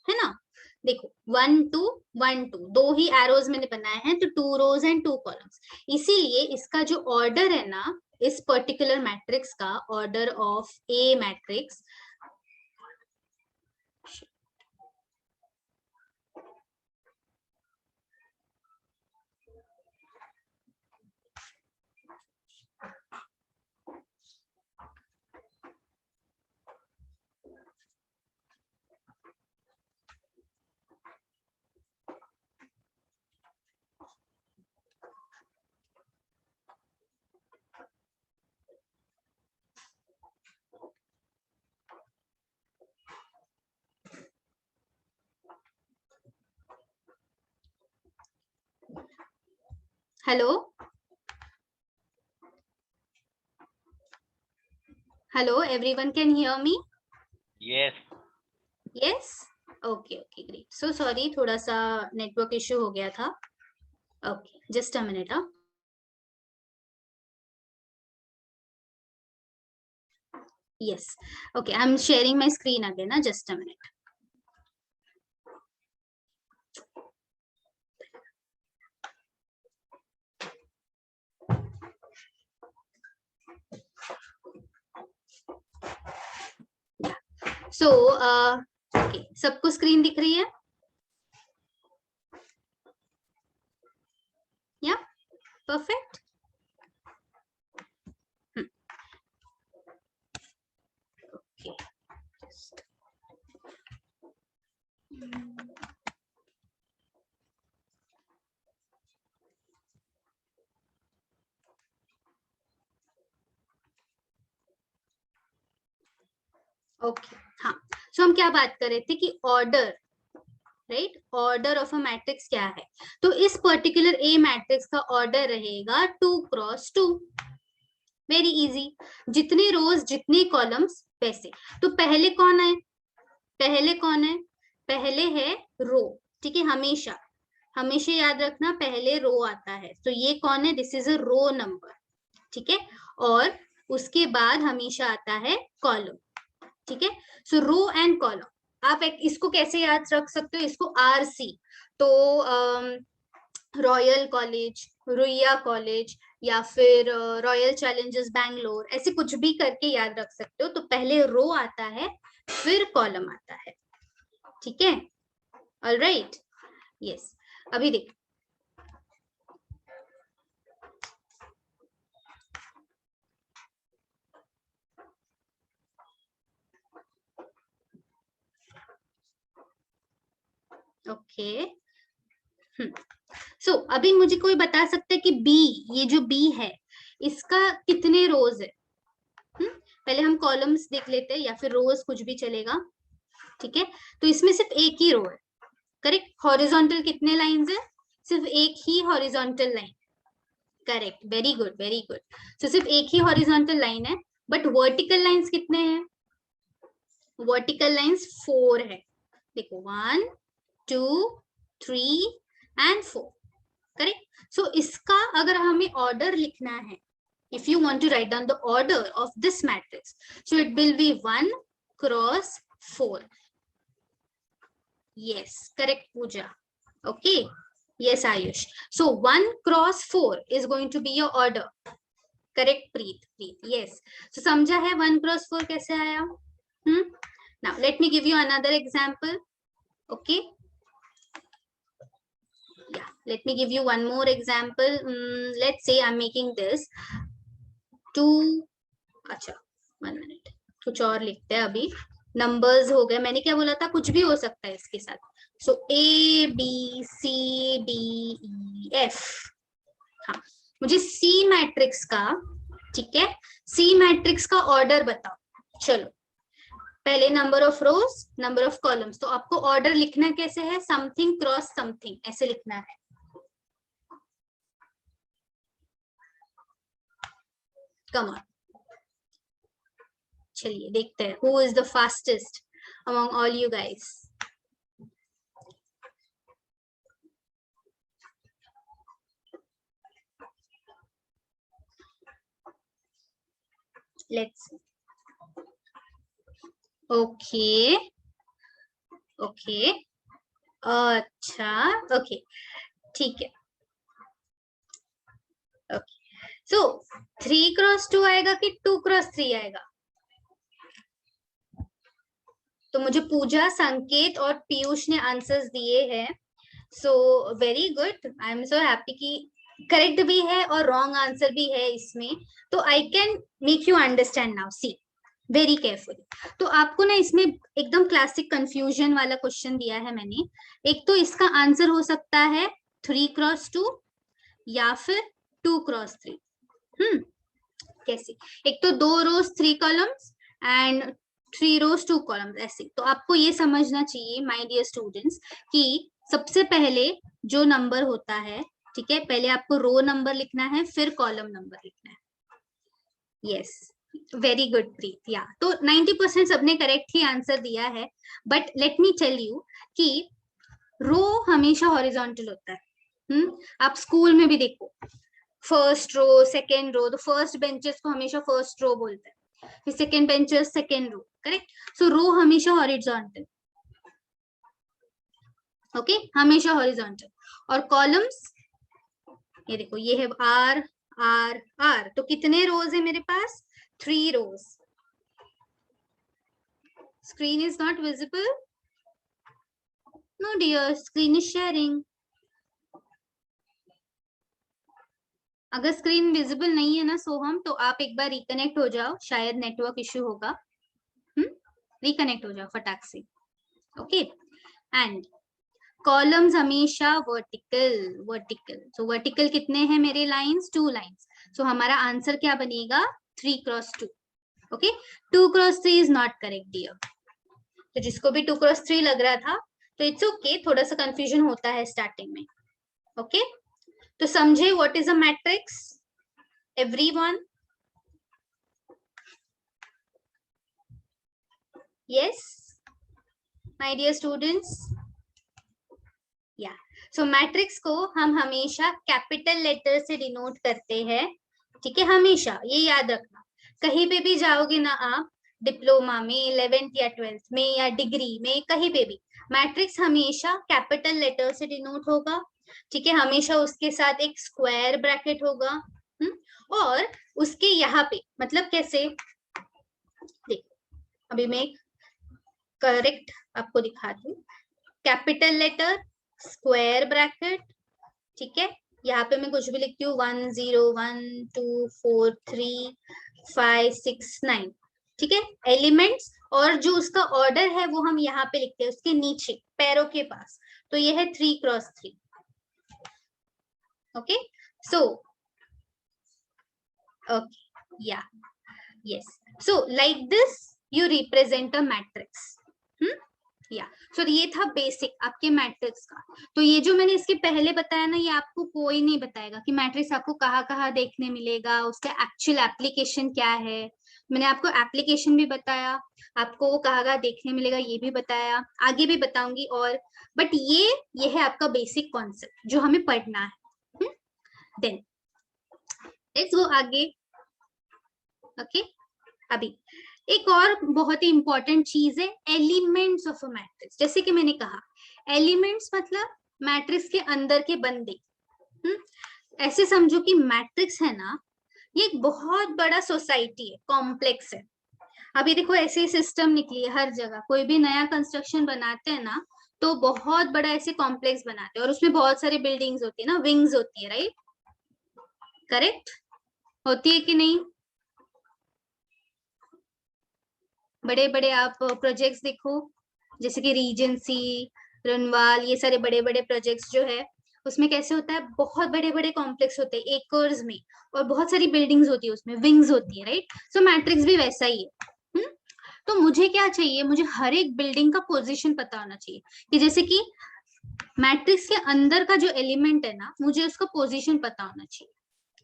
है ना? देखो 1 2 1 2 दो ही एरोज मैंने बनाए हैं, तो 2 रोज एंड 2 कॉलम्स। इसीलिए इसका जो ऑर्डर है ना, इस पर्टिकुलर मैट्रिक्स का order of A matrix, hello hello, everyone can hear me? Yes. Yes, okay okay, great. So sorry, थोड़ा सा नेटवर्क इश्यू हो गया था। Okay, just a minute. Yes, okay, I'm sharing my screen again, just a minute. So okay, सबको screen दिख रही है? Yeah, perfect. Okay, just okay. हाँ, सो हम क्या बात कर रहे थे कि order, right, order of a matrix क्या है? तो इस पर्टिकुलर ए मैट्रिक्स का ऑर्डर रहेगा 2 क्रॉस 2। वेरी इजी, जितने रोज जितने कॉलम्स वैसे। तो पहले कौन है? पहले कौन है? पहले है रो, ठीक है, हमेशा हमेशा याद रखना पहले रो आता है। तो ये कौन है? This is a row number, ठीक है। और उसके बाद हमेशा आता है कॉलम, ठीक है। सो रो एंड कॉलम, आप इसको कैसे याद रख सकते हो? इसको आरसी, तो रॉयल कॉलेज, रुइया कॉलेज, या फिर रॉयल चैलेंजर्स बैंगलोर, ऐसे कुछ भी करके याद रख सकते हो। तो पहले रो आता है, फिर कॉलम आता है, ठीक है। Alright, yes. अभी देख, ओके। सो अभी मुझे कोई बता सकता है कि बी, ये जो बी है इसका कितने रोज है? पहले हम कॉलम्स देख लेते हैं, या फिर रोज, कुछ भी चलेगा, ठीक है। तो इसमें सिर्फ एक ही रो है, करेक्ट। हॉरिजॉन्टल कितने लाइंस है? सिर्फ एक ही horizontal line, correct, very good very good. So सिर्फ एक ही हॉरिजॉन्टल लाइन है, बट वर्टिकल लाइंस कितने हैं? वर्टिकल लाइंस 4 है। देखो 1 2 3 एंड 4, करेक्ट। सो इसका अगर हमें ऑर्डर लिखना है, if you want to write down the order of this matrix, so it will be 1 cross 4. Yes, correct, Pooja. Okay, yes, Ayush. So 1 cross 4 is going to be your order, correct, Preet? Yes. So समझा है 1 cross 4 कैसे आया? Now let me give you another example. Okay, yeah, let me give you one more example. Let's say I'm making this 2, अच्छा 1 minute, कुछ और लिखते हैं अभी। नंबर्स हो गए, मैंने क्या बोला था, कुछ भी हो सकता है इसके साथ। So A B C D E F, हाँ, मुझे सी मैट्रिक्स का, ठीक है, सी मैट्रिक्स का ऑर्डर बताओ। चलो, पहले number of rose, number of columns. तो आपको ऑर्डर लिखना कैसे है, समथिंग क्रॉस समथिंग ऐसे लिखना है। कम ऑन, चलिए देखते हैं who is the fastest among all you guys. Let's, okay okay, अच्छा ओके, ठीक है। ओके, सो 3x2 आएगा कि 2x3 आएगा? तो मुझे पूजा, संकेत और पीयूष ने आंसर्स दिए हैं। So very good, I am so happy कि करेक्ट भी है और रॉन्ग आंसर भी है इसमें। तो I can make you understand now, see very carefully. तो आपको ना इसमें एकदम क्लासिक कंफ्यूजन वाला क्वेश्चन दिया है मैंने। एक तो इसका आंसर हो सकता है 3x2 या फिर 2x3। कैसे? एक तो 2 रोज 3 कॉलम्स एंड 3 रोज 2 कॉलम्स ऐसे। तो आपको ये समझना चाहिए माय डियर स्टूडेंट्स कि सबसे पहले जो नंबर होता है, ठीक है, पहले आपको रो नंबर लिखना है फिर कॉलम नंबर लिखना है। Yes, very good Preet. या तो 90% सबने करेक्ट ही आंसर दिया है। But let me tell you कि रो हमेशा हॉरिजॉन्टल होता है। आप स्कूल में भी देखो, फर्स्ट रो सेकेंड रो, तो फर्स्ट बेंचेस को हमेशा फर्स्ट रो बोलते हैं, फिर second benches second row, correct. So row हमेशा हॉरिजॉन्टल, ओके, हमेशा हॉरिजॉन्टल। और कॉलम्स, ये देखो, ये है आर आर आर, तो कितने रोज है मेरे पास? 3 rows. Screen is not visible, no dear, screen is sharing. अगर स्क्रीन विजिबल नहीं है ना सोहम, तो आप एक बार रिकनेक्ट हो जाओ, शायद नेटवर्क इश्यू होगा। रिकनेक्ट हो जाओ फटाक से, ओके। एंड कॉलम्स हमेशा वर्टिकल, वर्टिकल। सो वर्टिकल कितने हैं मेरे लाइंस? 2 लाइंस। सो हमारा आंसर क्या बनेगा? 3x2, okay. 2x3 is not correct dear. तो जिसको भी 2x3 लग रहा था, तो इट्स ओके, थोड़ा सा कंफ्यूजन होता है स्टार्टिंग में, ओके। तो समझे what is a matrix everyone? yes my dear students, या सो मैट्रिक्स को हम हमेशा कैपिटल लेटर से डिनोट करते हैं, ठीक है, हमेशा ये याद रखना। कहीं पे भी जाओगे ना आप, डिप्लोमा में, 11th या 12th में या डिग्री में, कहीं पे भी मैट्रिक्स हमेशा कैपिटल लेटर से डिनोट होगा, ठीक है। हमेशा उसके साथ एक स्क्वायर ब्रैकेट होगा। और उसके यहाँ पे मतलब कैसे, देखो अभी मैं करेक्ट आपको दिखाती हूँ। कैपिटल लेटर, स्क्वायर ब्रैकेट, ठीक है। यहाँ पे मैं कुछ भी लिखती हूँ, 1 0 1 2 4 3 5 6 9, ठीक है, एलिमेंट्स। और जो उसका ऑर्डर है वो हम यहाँ पे लिखते हैं उसके नीचे पैरों के पास। तो ये है 3x3, ओके। सो ओके, या yes, so like this you represent a matrix. या सो ये था बेसिक आपके मैट्रिक्स का। तो ये जो मैंने इसके पहले बताया ना, ये आपको कोई नहीं बताएगा कि मैट्रिक्स आपको कहाँ कहाँ देखने मिलेगा, उसका एक्चुअल एप्लीकेशन क्या है। मैंने आपको एप्लीकेशन भी बताया, आपको वो कहाँ कहाँ देखने मिलेगा ये भी बताया, आगे भी बताऊंगी। और बट ये है आपका बेसिक कॉन्सेप्ट जो हमें पढ़ना है। देन लेट्स गो आगे, ओके। अभी एक और बहुत ही इंपॉर्टेंट चीज है, एलिमेंट्स ऑफ अ मैट्रिक्स। जैसे कि मैंने कहा, एलिमेंट्स मतलब मैट्रिक्स के अंदर के बंदे। ऐसे समझो कि मैट्रिक्स है ना, ये एक बहुत बड़ा सोसाइटी है, कॉम्प्लेक्स है। अभी देखो ऐसे ही सिस्टम निकली है हर जगह, कोई भी नया कंस्ट्रक्शन बनाते हैं ना, तो बहुत बड़ा ऐसे कॉम्प्लेक्स बनाते हैं और उसमें बहुत सारी बिल्डिंग्स होती है ना, विंग्स होती है, राइट? करेक्ट होती है कि नहीं? बड़े बड़े आप प्रोजेक्ट्स देखो, जैसे कि रीजेंसी, रनवाल, ये सारे बड़े बड़े प्रोजेक्ट्स जो है, उसमें कैसे होता है, बहुत बड़े बड़े कॉम्प्लेक्स होते हैं एकर्स में, और बहुत सारी बिल्डिंग्स होती है उसमें, विंग्स होती है, राइट। सो मैट्रिक्स भी वैसा ही है। तो मुझे क्या चाहिए, मुझे हर एक बिल्डिंग का पोजीशन पता होना चाहिए, कि जैसे कि मैट्रिक्स के अंदर का जो एलिमेंट है ना, मुझे उसका पोजीशन पता होना चाहिए,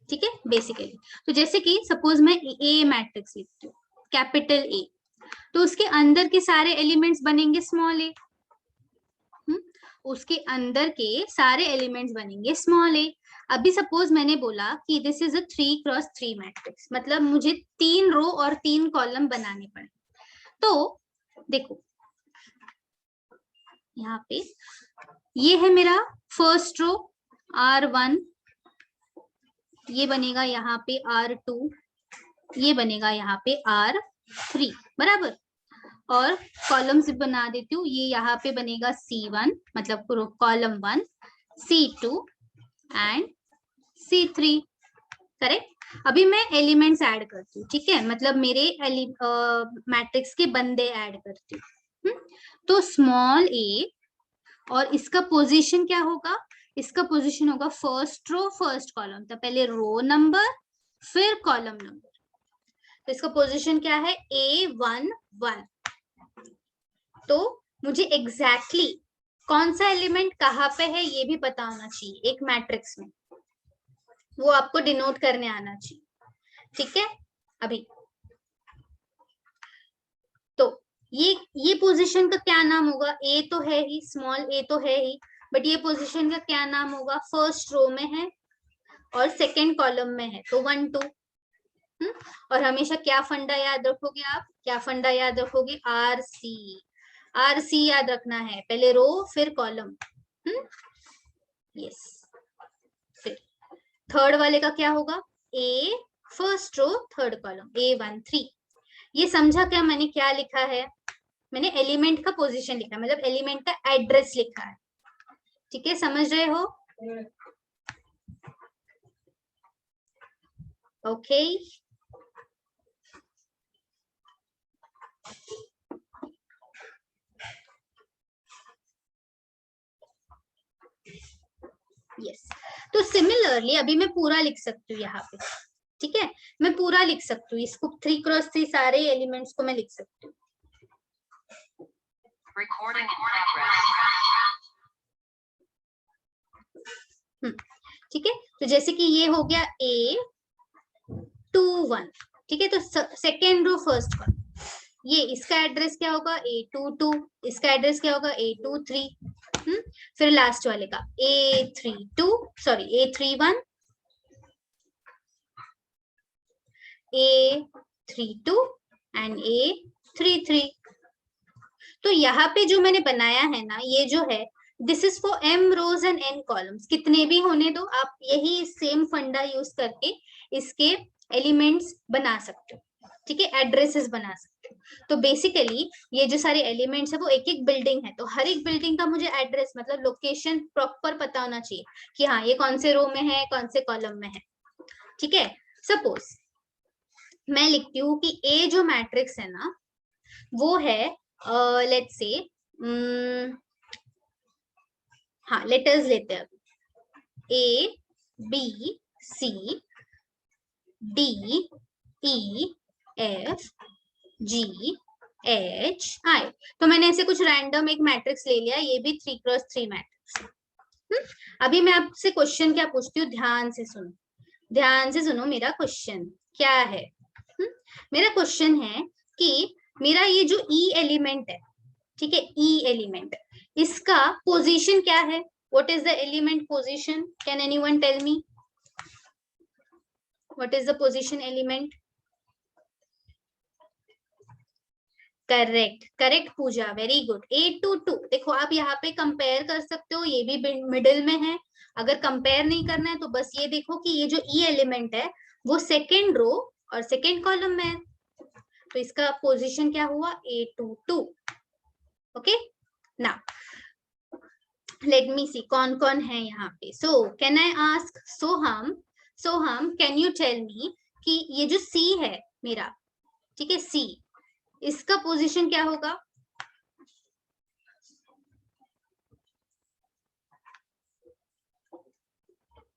ठीक है, बेसिकली। तो जैसे कि सपोज मैं ए मैट्रिक्स लिखती हूँ, कैपिटल ए, तो उसके अंदर के सारे एलिमेंट्स बनेंगे स्मॉल ए। उसके अंदर के सारे एलिमेंट्स बनेंगे स्मॉल ए। अभी सपोज मैंने बोला कि this is a 3x3 matrix, मतलब मुझे 3 रो और 3 कॉलम बनाने पड़े। तो देखो यहाँ पे ये है मेरा फर्स्ट रो R1, ये बनेगा यहाँ पे R2, ये बनेगा यहाँ पे R3, बराबर। और कॉलम्स बना देती हूँ, ये यहाँ पे बनेगा C1, मतलब column 1, C2 and C3, correct. अभी मैं एलिमेंट्स ऐड करती हूँ, ठीक है, मतलब मेरे मैट्रिक्स के बंदे ऐड करती हूँ। तो स्मॉल ए, और इसका पोजीशन क्या होगा, इसका पोजीशन होगा फर्स्ट रो फर्स्ट कॉलम, तो पहले रो नंबर फिर कॉलम नंबर। तो इसका पोजीशन क्या है, A11। तो मुझे एग्जैक्टली कौन सा एलिमेंट कहाँ पे है ये भी पता होना चाहिए एक मैट्रिक्स में, वो आपको डिनोट करने आना चाहिए, ठीक है। अभी तो ये पोजीशन का क्या नाम होगा, ए तो है ही, स्मॉल ए तो है ही, बट ये पोजीशन का क्या नाम होगा, फर्स्ट रो में है और सेकेंड कॉलम में है, तो 1 2। और हमेशा क्या फंडा याद रखोगे आप, क्या फंडा याद रखोगे, RC, RC याद रखना है, पहले रो फिर कॉलम। यस। फिर थर्ड वाले का क्या होगा, A first row third column, A13। ये समझा क्या मैंने क्या लिखा है, मैंने एलिमेंट का पोजीशन लिखा है, मतलब एलिमेंट का एड्रेस लिखा है, ठीक है, समझ रहे हो, ओके। यस। तो सिमिलरली अभी मैं पूरा लिख सकती हूँ यहाँ पे, ठीक है, मैं पूरा लिख सकती हूँ इसको, 3x3 सारे एलिमेंट्स को मैं लिख सकती हूँ। ठीक है, तो जैसे कि ये हो गया A21, ठीक है, तो सेकेंड रो फर्स्ट वन, ये इसका एड्रेस क्या होगा, A22, इसका एड्रेस क्या होगा, A23। फिर लास्ट वाले का A31, A32 एंड A33। तो यहाँ पे जो मैंने बनाया है ना, ये जो है, this is for M rows and N columns, कितने भी होने दो आप, यही सेम फंडा यूज करके इसके एलिमेंट्स बना सकते हो, ठीक है, एड्रेसेस बना सकते हो। तो बेसिकली ये जो सारे एलिमेंट्स है वो एक एक बिल्डिंग है, तो हर एक बिल्डिंग का मुझे एड्रेस मतलब लोकेशन प्रॉपर पता होना चाहिए कि हाँ ये कौन से रो में है, कौन से कॉलम में है, ठीक है। सपोज मैं लिखती हूँ कि ए जो मैट्रिक्स है ना, वो है लेट्स से, हाँ लेटर्स लेते हैं, ABCDEFGHI। तो मैंने ऐसे कुछ रैंडम एक मैट्रिक्स ले लिया, ये भी 3x3 मैट्रिक्स। अभी मैं आपसे क्वेश्चन क्या पूछती हूँ, ध्यान से सुनो, ध्यान से सुनो, मेरा क्वेश्चन क्या है। मेरा क्वेश्चन है कि मेरा ये जो E एलिमेंट है, ठीक है, E एलिमेंट, इसका पोजीशन क्या है, what is the element position, can anyone tell me what is the position element. Correct, correct Pooja, very good, 822। देखो आप यहाँ पे कंपेयर कर सकते हो, ये भी मिडिल में है, अगर कंपेयर नहीं करना है तो बस ये देखो कि ये जो E एलिमेंट है वो सेकेंड रो और सेकेंड कॉलम में है, तो इसका पोजीशन क्या हुआ, 822। Okay, now let me see कौन कौन है यहाँ पे। So can I ask Soham can you tell me कि ये जो C है मेरा, ठीक है, C, इसका पोजीशन क्या होगा,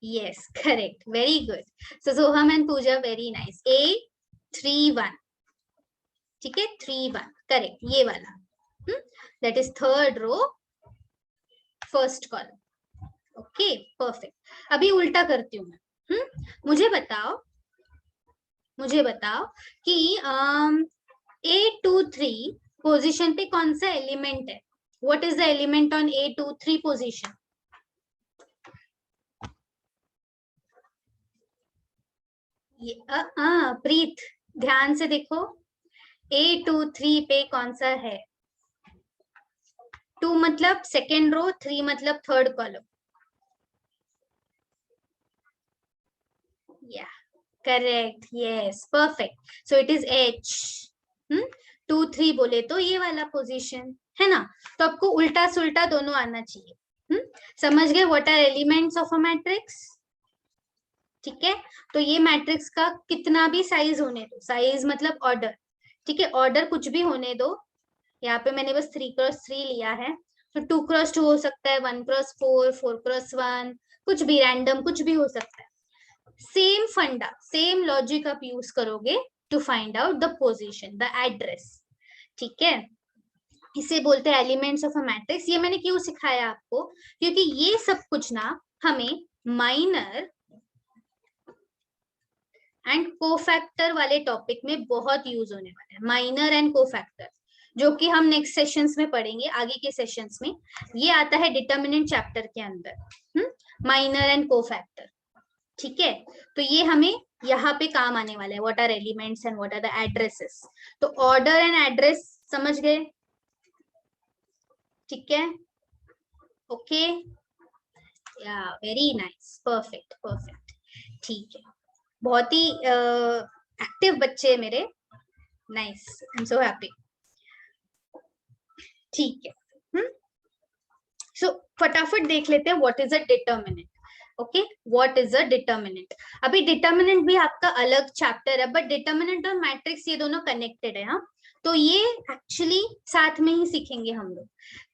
Yes, correct. Very good. So Soham and Pooja, very nice. A 3 1. ठीक है, 3 1. Correct. ये वाला. That is third row, first column. Okay, perfect. अभी उल्टा करती हूँ मैं. मुझे बताओ कि A23 पोजीशन पे कौन सा एलिमेंट है. What is the element on A23 position? प्रीत, ध्यान से देखो. A23 पे कौन सा है. 2 मतलब सेकेंड रो, 3 मतलब third column. Yeah, correct. Yes, perfect. So it is H. 2 3 बोले तो ये वाला पोजीशन है ना. तो आपको उल्टा सुल्टा दोनों आना चाहिए. समझ गए what are elements of a matrix. ठीक है, तो ये मैट्रिक्स का कितना भी साइज होने दो. साइज मतलब ऑर्डर. ठीक है, ऑर्डर कुछ भी होने दो. यहाँ पे मैंने बस 3x3 लिया है. तो 2x2 हो सकता है, 1x4, 4x1, कुछ भी रैंडम, कुछ भी हो सकता है. सेम फंडा, सेम लॉजिक आप यूज करोगे to find out the position, the address. ठीक है, इसे बोलते हैं एलिमेंट्स ऑफ अ मैट्रिक्स. ये मैंने क्यों सिखाया आपको, क्योंकि ये सब कुछ ना हमें माइनर एंड कोफैक्टर वाले टॉपिक में बहुत यूज होने वाला है. माइनर एंड कोफैक्टर, जो कि हम नेक्स्ट सेशंस में पढ़ेंगे, आगे के सेशंस में. ये आता है डिटर्मिनेंट चैप्टर के अंदर, माइनर एंड कोफैक्टर. ठीक है, तो ये हमें यहाँ पे काम आने वाला है. What are elements and what are the addresses. तो ऑर्डर एंड एड्रेस समझ गए. ठीक है, ओके, या वेरी नाइस, परफेक्ट परफेक्ट. ठीक है, बहुत ही एक्टिव बच्चे मेरे. Nice, I am so happy. ठीक है, सो फटाफट देख लेते हैं what is a determinant. Okay, what is a determinant. अभी डिटर्मिनेंट भी आपका अलग चैप्टर है, बट डिटर्मिनेंट और मैट्रिक्स ये दोनों कनेक्टेड है. हाँ, तो ये एक्चुअली साथ में ही सीखेंगे हम लोग.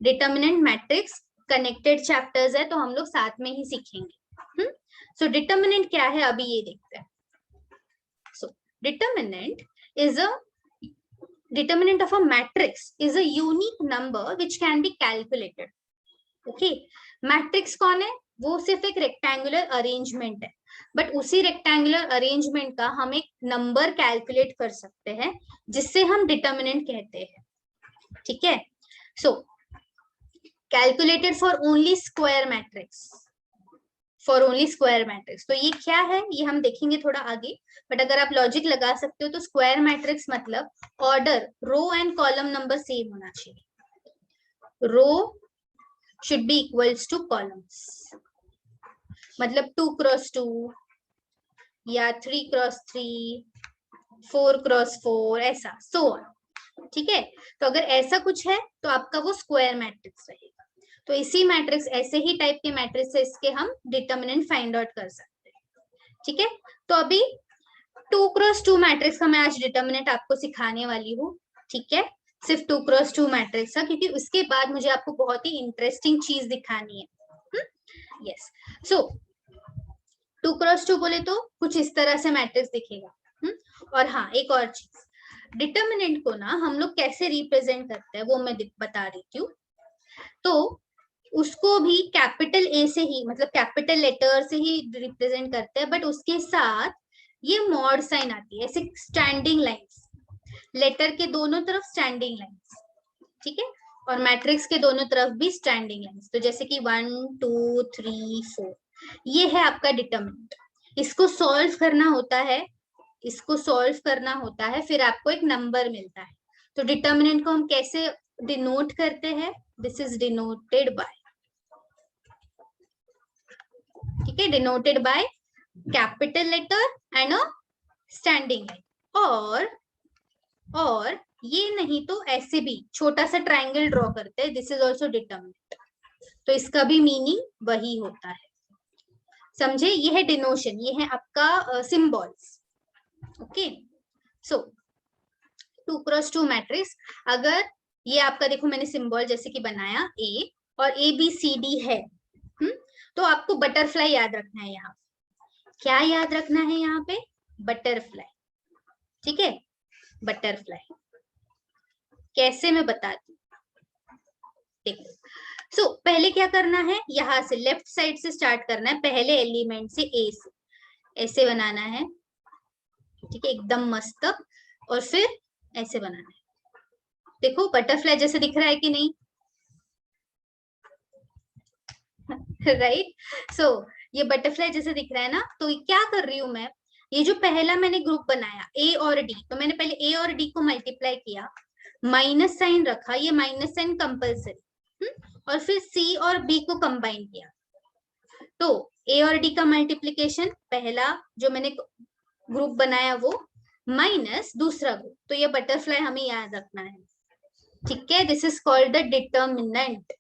डिटर्मिनेंट मैट्रिक्स कनेक्टेड चैप्टर्स है, तो हम लोग साथ में ही सीखेंगे. सो डिटर्मिनेंट क्या है अभी ये देखते हैं. सो determinant of a matrix is a unique number which can be calculated. Okay, matrix कौन है, वो सिर्फ एक रेक्टेंगुलर अरेंजमेंट है, बट उसी रेक्टेंगुलर अरेंजमेंट का हम एक नंबर कैलकुलेट कर सकते हैं, जिससे हम डिटर्मिनेंट कहते हैं. ठीक है, so calculated for only square matrix. तो ये क्या है ये हम देखेंगे थोड़ा आगे, बट अगर आप लॉजिक लगा सकते हो तो स्क्वायर मैट्रिक्स मतलब order, row and column number same होना चाहिए. रो should be equals to columns. मतलब 2x2 या 3x3, 4x4, ऐसा so on. ठीक है, तो अगर ऐसा कुछ है तो आपका वो स्क्वायर मैट्रिक्स रहेगा. तो इसी मैट्रिक्स, ऐसे ही टाइप के मैट्रिक्स है, इसके हम डिटर्मिनेंट फाइंड आउट कर सकते हैं. ठीक है, तो अभी 2x2 मैट्रिक्स का मैं आज डिटर्मिनेंट आपको सिखाने वाली हूँ. ठीक है, सिर्फ 2x2 मैट्रिक्स का, क्योंकि उसके बाद मुझे आपको बहुत ही इंटरेस्टिंग चीज दिखानी है. यस, सो 2x2 बोले तो कुछ इस तरह से मैट्रिक्स दिखेगा. और हाँ, एक और चीज, डिटर्मिनेंट को ना हम लोग कैसे रिप्रेजेंट करते हैं वो मैं बता देती हूँ. तो उसको भी कैपिटल ए से ही, मतलब कैपिटल लेटर से ही रिप्रेजेंट करते हैं, बट उसके साथ ये मॉड साइन आती है, ऐसे स्टैंडिंग लाइंस, लेटर के दोनों तरफ स्टैंडिंग लाइंस. ठीक है, और मैट्रिक्स के दोनों तरफ भी स्टैंडिंग लाइंस. तो जैसे कि 1 2 3 4, ये है आपका डिटर्मिनेंट. इसको सॉल्व करना होता है, फिर आपको एक नंबर मिलता है. तो डिटर्मिनेंट को हम कैसे डिनोट करते हैं, दिस इज डिनोटेड बाय, ठीक है, denoted by capital letter and a standing line. और ये नहीं तो ऐसे भी छोटा सा ट्राइंगल ड्रॉ करते हैं, दिस इज ऑल्सो डिटर्मिनेंट. तो इसका भी मीनिंग वही होता है. समझे, ये है डिनोशन, ये है आपका सिंबल्स. ओके, सो 2x2 मैट्रिक्स, अगर ये आपका देखो मैंने सिंबल जैसे कि बनाया A और ABCD है, तो आपको बटरफ्लाई याद रखना है। यहाँ क्या याद रखना है? यहाँ पे बटरफ्लाई। ठीक है, बटरफ्लाई कैसे मैं बताती हूँ, देखो। सो पहले क्या करना है, यहाँ से लेफ्ट साइड से स्टार्ट करना है, पहले एलिमेंट से ए से ऐसे बनाना है। ठीक है, एकदम मस्त। और फिर ऐसे बनाना है। देखो बटरफ्लाई जैसे दिख रहा है कि नहीं? राइट। सो ये बटरफ्लाई जैसे दिख रहा है ना, तो क्या कर रही हूं मैं, ये जो पहला मैंने ग्रुप बनाया ए और डी, तो मैंने पहले ए और डी को मल्टीप्लाई किया, माइनस साइन रखा, ये माइनस साइन कंपल्सरी, और फिर सी और बी को कंबाइन किया। तो ए और डी का मल्टीप्लीकेशन, पहला जो मैंने ग्रुप बनाया वो, माइनस दूसरा ग्रुप, तो ये बटरफ्लाई हमें याद रखना है। ठीक है, this is called the determinant.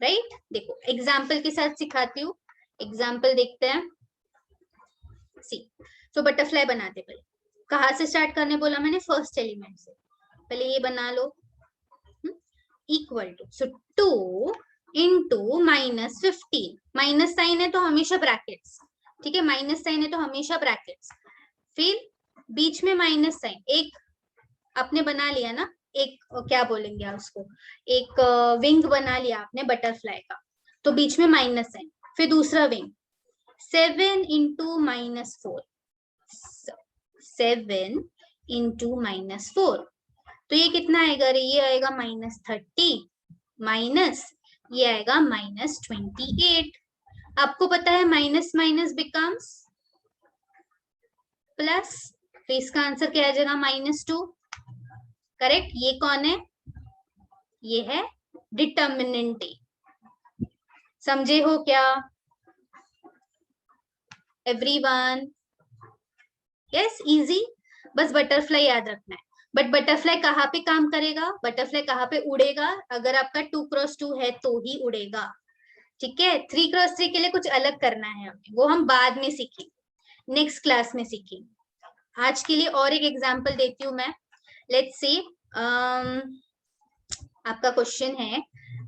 Right. देखो एग्जाम्पल के साथ सिखाती हूँ, एग्जाम्पल देखते हैं। सी, तो बटरफ्लाई बनाते पहले, कहाँ से स्टार्ट करने बोला मैंने? फर्स्ट एलिमेंट से। पहले ये बना लो, equal to, so 2 into minus 15, minus sign है तो हमेशा ब्रैकेट्स। ठीक है, माइनस साइन है तो हमेशा ब्रैकेट्स, फिर बीच में माइनस साइन, एक आपने बना लिया ना, एक क्या बोलेंगे आप उसको, एक विंग बना लिया आपने बटरफ्लाई का, तो बीच में माइनस साइन, फिर दूसरा wing, 7 into minus 4, 7 into minus 4, तो ये कितना आएगा? ये आएगा -30, माइनस ये आएगा -28। आपको पता है माइनस माइनस बिकम्स प्लस, तो इसका आंसर क्या आ जाएगा? -2। करेक्ट। ये कौन है? ये है डिटर्मिनेंट। समझे हो क्या एवरीवन? Yes, easy. बस बटरफ्लाई याद रखना है। बट बटरफ्लाई कहाँ पे काम करेगा? बटरफ्लाई कहाँ पे उड़ेगा? अगर आपका 2x2 है तो ही उड़ेगा। ठीक है, 3x3 के लिए कुछ अलग करना है हमें, वो हम बाद में सीखेंगे, नेक्स्ट क्लास में सीखेंगे। आज के लिए और एक एग्जांपल देती हूँ मैं। लेट्स सी, आपका क्वेश्चन है,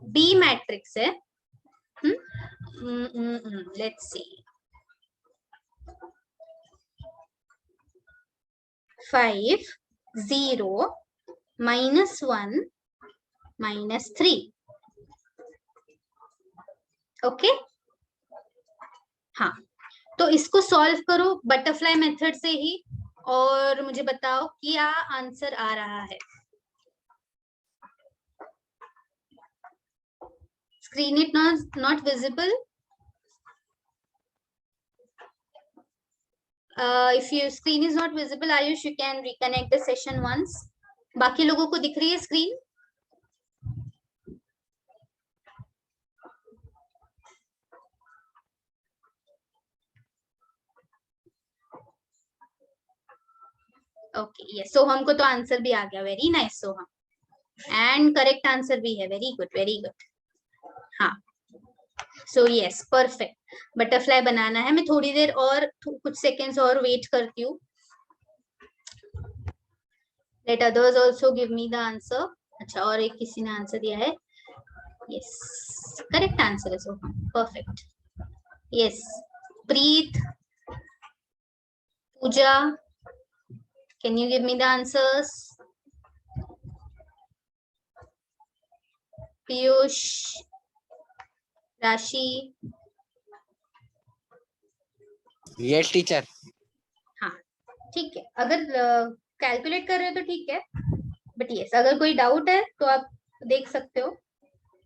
बी मैट्रिक्स है, लेट्स सी, 5 0 -1 -3। ओके, हाँ, तो इसको सॉल्व करो बटरफ्लाई मेथड से ही, और मुझे बताओ क्या आंसर आ रहा है। Screen it not visible. If your screen is not visible, Ayush, you can reconnect the session once. बाकी लोगों को दिख रही है स्क्रीन? ओके, यस, सोहम को तो आंसर भी आ गया, very nice Soham, and correct answer भी है, वेरी गुड वेरी गुड। हाँ, सो यस, परफेक्ट। बटरफ्लाई बनाना है, मैं थोड़ी देर और कुछ सेकेंड्स और वेट करती हूँ। Let others also give me the answer. अच्छा, और एक किसी ने आंसर दिया है, यस, करेक्ट आंसर है Soham, perfect. Yes, Preet, Pooja, can you give me the answers? Piyush, Rashi, yes teacher. हाँ ठीक है, अगर कैलकुलेट कर रहे हो तो ठीक है, बट यस, अगर कोई डाउट है तो आप देख सकते हो,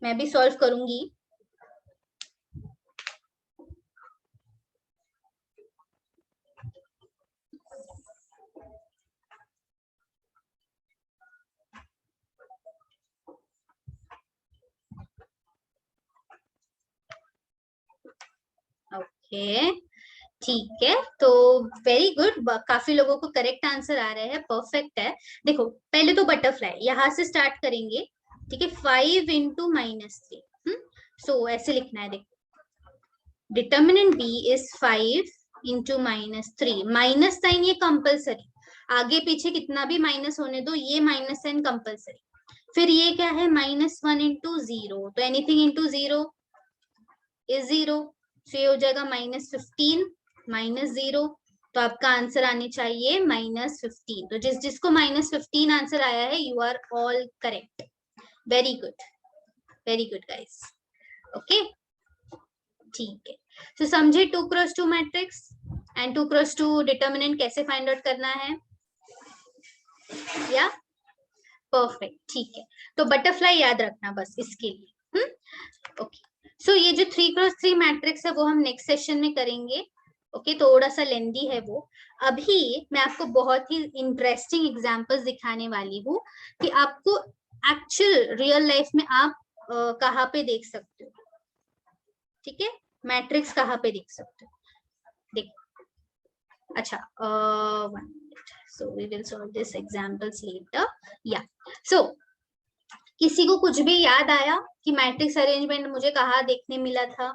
मैं भी सॉल्व करूंगी। ओके, ठीक है, तो वेरी गुड, काफी लोगों को करेक्ट आंसर आ रहे हैं, परफेक्ट है। देखो पहले तो बटरफ्लाई यहाँ से स्टार्ट करेंगे, ठीक है, 5 इंटू -3, सो ऐसे लिखना है। देखो determinant B is 5 into -3, minus sign ये कंपल्सरी, आगे पीछे कितना भी माइनस होने दो, ये माइनस साइन कंपल्सरी। फिर ये क्या है? -1 इंटू 0, तो एनीथिंग इंटू 0, इज 0, सो ये हो जाएगा -15 -0, तो आपका आंसर आने चाहिए -15। तो जिसको -15 आंसर आया है, you are all correct. Very good guys. Okay, ठीक है। तो समझे 2x2 matrix and 2x2 determinant कैसे फाइंड आउट करना है, या परफेक्ट, ठीक है। तो बटरफ्लाई याद रखना बस इसके लिए। ओके, सो ये जो 3x3 मैट्रिक्स है वो हम नेक्स्ट सेशन में करेंगे। ओके, थोड़ा सा लेंदी है वो। अभी मैं आपको बहुत ही इंटरेस्टिंग एग्जांपल्स दिखाने वाली हूँ कि आपको एक्चुअल रियल लाइफ में आप कहाँ पे देख सकते हो, ठीक है, मैट्रिक्स कहाँ पे देख सकते हो। देखो, अच्छा, so we will solve this examples later, yeah. So किसी को कुछ भी याद आया कि मैट्रिक्स अरेंजमेंट मुझे कहाँ देखने मिला था?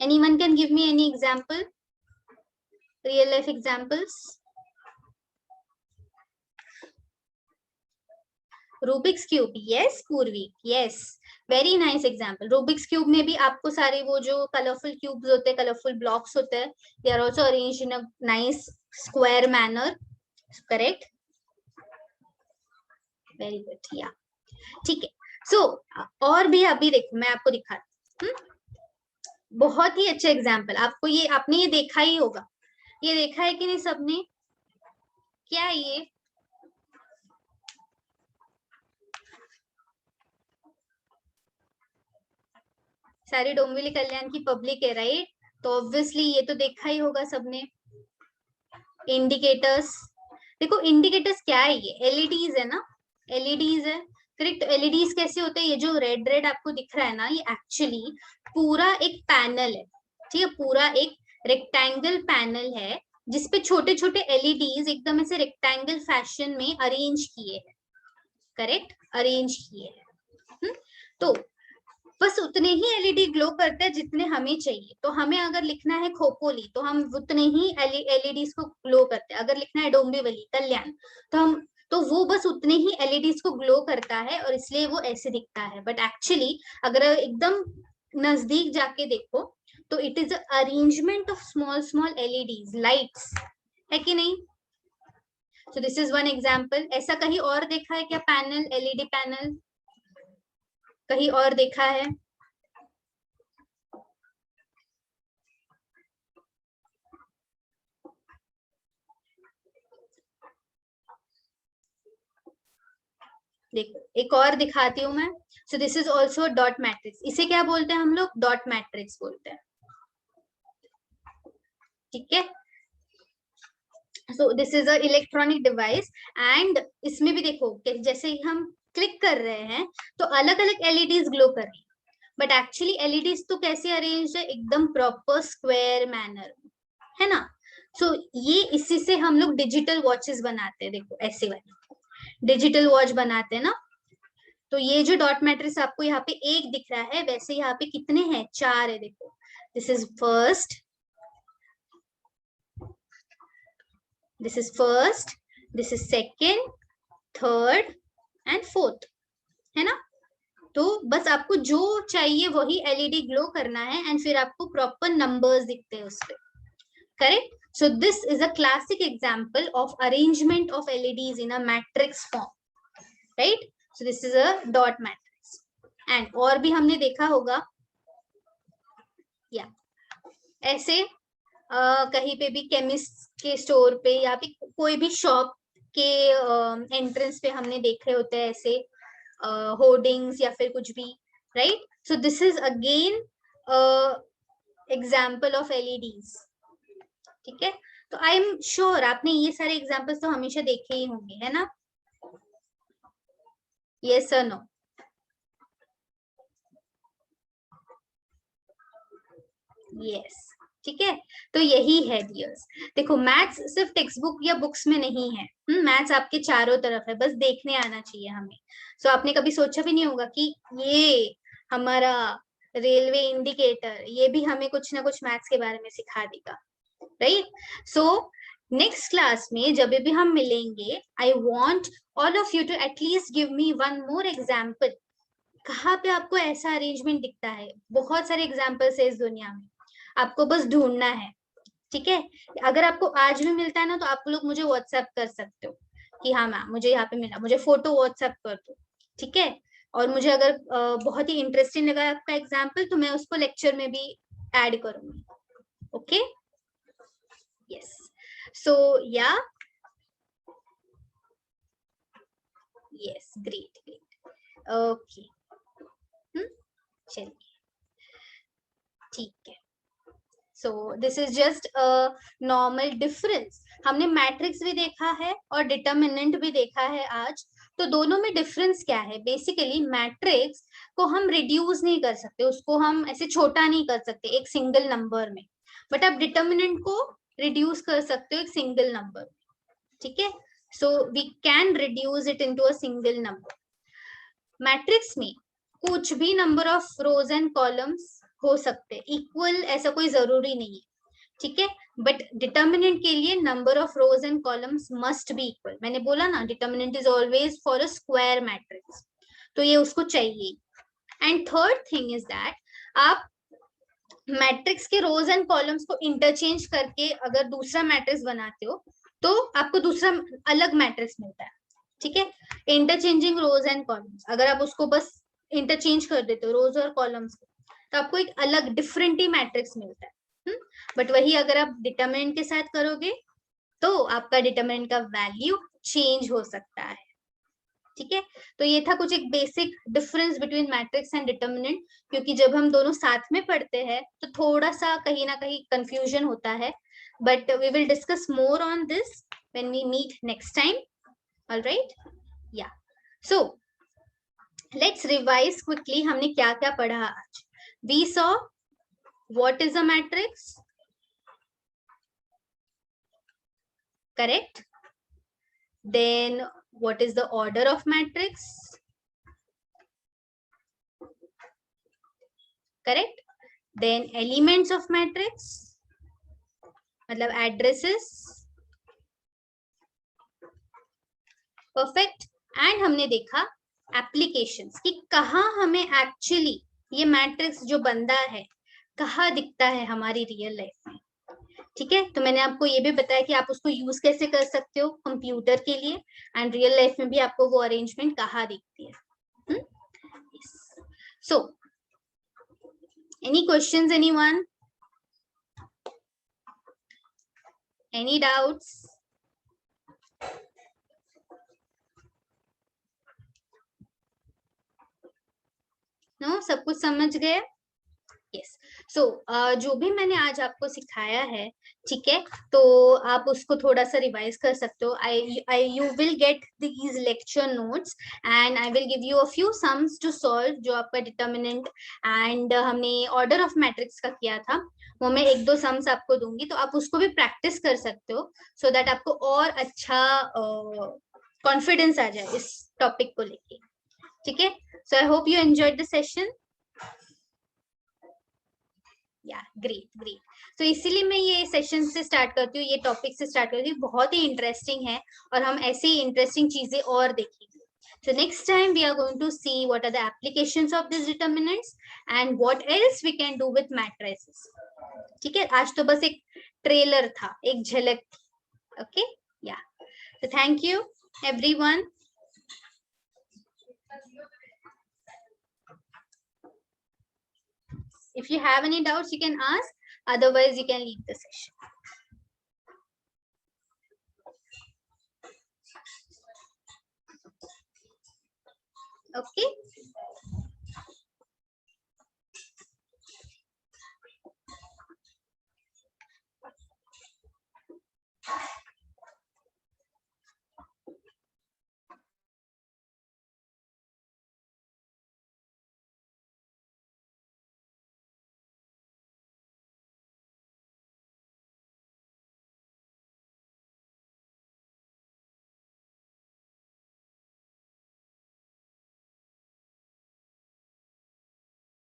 Anyone can give me any example, real life examples? Rubik's cube, yes Purvi, yes, very nice example. Rubik's cube में भी आपको सारे वो जो कलरफुल क्यूब्स होते हैं, कलरफुल ब्लॉक्स होते हैं, they are also arranged in a nice square manner, correct, very good, या ठीक है। सो और भी अभी देखो मैं आपको दिखाती हूँ, बहुत ही अच्छा एग्जाम्पल। आपको ये, आपने ये देखा ही होगा, ये देखा है कि नहीं सबने? क्या ये सारी डोंबिवली कल्याण की पब्लिक है, राइट? तो ऑब्वियसली ये तो देखा ही होगा सबने। इंडिकेटर्स, देखो इंडिकेटर्स क्या है, ये एलईडीज है ना, एलईडीज है, करेक्ट। एलईडीज कैसे होते हैं? ये जो रेड रेड आपको दिख रहा है ना, ये एक्चुअली पूरा एक पैनल है, ठीक है, पूरा एक रेक्टेंगल पैनल है जिसपे छोटे छोटे एलईडीज एकदम ऐसे रेक्टेंगल फैशन में अरेंज किए हैं, करेक्ट, अरेंज किए हैं। तो बस उतने ही एलईडी ग्लो करते हैं जितने हमें चाहिए। तो हमें अगर लिखना है खोपोली तो हम उतने ही एलईडीज को ग्लो करते हैं। अगर लिखना है डोंबिवली कल्याण तो वो बस उतने ही एलईडीज को ग्लो करता है और इसलिए वो ऐसे दिखता है। बट एक्चुअली अगर एकदम नजदीक जाके देखो तो it is arrangement of small small LEDs, lights, है कि नहीं? सो दिस इज वन एग्जाम्पल। ऐसा कहीं और देखा है क्या पैनल, एलईडी पैनल कहीं और देखा है? देखो एक और दिखाती हूँ मैं। सो this is also dot matrix. इसे क्या बोलते हैं हम लोग? डॉट मैट्रिक्स बोलते हैं, ठीक है। So this is a electronic device and इसमें भी देखो कि जैसे ही हम क्लिक कर रहे हैं तो अलग अलग एलईडीज ग्लो कर रही है, बट एक्चुअली एलईडीज तो कैसे अरेंज है? एकदम प्रॉपर स्क्वायर मैनर, है ना। सो ये इसी से हम लोग डिजिटल वॉचेस बनाते हैं, देखो ऐसे वाले डिजिटल वॉच बनाते हैं ना। तो ये जो डॉट मैट्रिक्स आपको यहाँ पे एक दिख रहा है, वैसे यहाँ पे कितने हैं? 4 है, देखो। This is first, this is first, this is second, third and fourth, है ना। तो बस आपको जो चाहिए वही एलईडी ग्लो करना है एंड फिर आपको प्रॉपर नंबर्स दिखते हैं उस पे, correct. So this is a classic example of arrangement of LEDs in a matrix form, right? So this is a dot matrix. And और भी हमने देखा होगा, या ऐसे कहीं पे भी केमिस्ट के स्टोर पे या फिर कोई भी शॉप के एंट्रेंस पे हमने देखे होते हैं ऐसे होर्डिंग्स या फिर कुछ भी, right? So this is again example of LEDs, ठीक है। तो आई एम श्योर आपने ये सारे एग्जाम्पल्स तो हमेशा देखे ही होंगे, है ना? यस और नो? यस, ठीक है। तो यही है डियर्स। देखो मैथ्स सिर्फ टेक्स्ट बुक या बुक्स में नहीं है, मैथ्स आपके चारों तरफ है, बस देखने आना चाहिए हमें। सो आपने कभी सोचा भी नहीं होगा कि ये हमारा रेलवे इंडिकेटर ये भी हमें कुछ ना कुछ मैथ्स के बारे में सिखा देगा, राइट? सो नेक्स्ट क्लास में जब भी हम मिलेंगे, I want all of you to at least give me one more example कहाँ पे आपको ऐसा अरेंजमेंट दिखता है? बहुत सारे एग्जाम्पल्स है इस दुनिया में, आपको बस ढूंढना है। ठीक है, अगर आपको आज भी मिलता है ना, तो आप लोग मुझे व्हाट्सएप कर सकते हो कि हाँ मैम मुझे यहाँ पे मिला, मुझे फोटो व्हाट्सएप कर दो। ठीक है, और मुझे अगर बहुत ही इंटरेस्टिंग लगा आपका एग्जाम्पल, तो मैं उसको लेक्चर में भी ऐड करूंगी। ओके, यस, सो या, यस, ग्रेट ग्रेट, ओके, चलिए, ठीक है। So this is just a normal difference. हमने मैट्रिक्स भी देखा है और डिटर्मिनेंट भी देखा है आज। तो दोनों में डिफरेंस क्या है? बेसिकली मैट्रिक्स को हम रिड्यूस नहीं कर सकते, उसको हम ऐसे छोटा नहीं कर सकते एक सिंगल नंबर में, बट आप डिटर्मिनेंट को रिड्यूस कर सकते हो एक सिंगल नंबर में। ठीक है, so we can reduce it into a single number. Matrix में कुछ भी number of rows and columns हो सकते, इक्वल ऐसा कोई जरूरी नहीं है। ठीक है, बट डिटर्मिनेंट के लिए number of rows and columns must be equal. मैंने बोला ना, determinant is always for a square matrix, तो ये उसको चाहिए। And third thing is that आप मैट्रिक्स के रोज एंड कॉलम्स को इंटरचेंज करके अगर दूसरा मैट्रिक्स बनाते हो, तो आपको दूसरा अलग मैट्रिक्स मिलता है। ठीक है, इंटरचेंजिंग रोज एंड कॉलम्स, अगर आप उसको बस इंटरचेंज कर देते हो रोज और कॉलम्स को, तो आपको एक अलग डिफरेंट ही मैट्रिक्स मिलता है। बट वही अगर आप डिटरमिनेंट के साथ करोगे, तो आपका डिटरमिनेंट का वैल्यू चेंज हो सकता है। ठीक है, तो ये था कुछ एक basic difference between matrix and determinant, क्योंकि जब हम दोनों साथ में पढ़ते हैं तो थोड़ा सा कहीं ना कहीं कंफ्यूजन होता है, but we will discuss more on this when we meet next time. Alright, या, सो लेट्स रिवाइज क्विकली हमने क्या क्या पढ़ा आज। We saw what is a matrix, correct, then what is the order of matrix, correct, then elements of matrix मतलब addresses, perfect, and हमने देखा applications कि कहाँ हमें actually ये मैट्रिक्स जो बंदा है कहाँ दिखता है हमारी रियल लाइफ में। ठीक है, तो मैंने आपको ये भी बताया कि आप उसको यूज कैसे कर सकते हो कंप्यूटर के लिए, एंड रियल लाइफ में भी आपको वो अरेंजमेंट कहाँ दिखती है। सो any questions, anyone, any doubts? no, सब कुछ समझ गए? यस, सो जो भी मैंने आज आपको सिखाया है, ठीक है, तो आप उसको थोड़ा सा रिवाइज कर सकते हो। I you will get these lecture notes and I will give you a few sums to solve, जो आपका डिटर्मिनेंट एंड हमने ऑर्डर ऑफ मैट्रिक्स का किया था, वो मैं एक दो सम्स आपको दूंगी, तो आप उसको भी प्रैक्टिस कर सकते हो, सो दैट आपको और अच्छा कॉन्फिडेंस आ जाए इस टॉपिक को लेके। ठीक है, so I hope you enjoyed the session. Yeah, great great, तो इसीलिए मैं ये सेशन से स्टार्ट करती हूँ, ये टॉपिक से स्टार्ट करती हूँ, बहुत ही इंटरेस्टिंग है और हम ऐसे ही इंटरेस्टिंग चीजें और देखेंगे। So next time we are going to see what are the applications of these determinants and what else we can do with matrices. ठीक है, आज तो बस एक ट्रेलर था, एक झलक थी। ओके, या, so thank you everyone. If you have any doubts, you can ask. Otherwise, you can leave the session. Okay.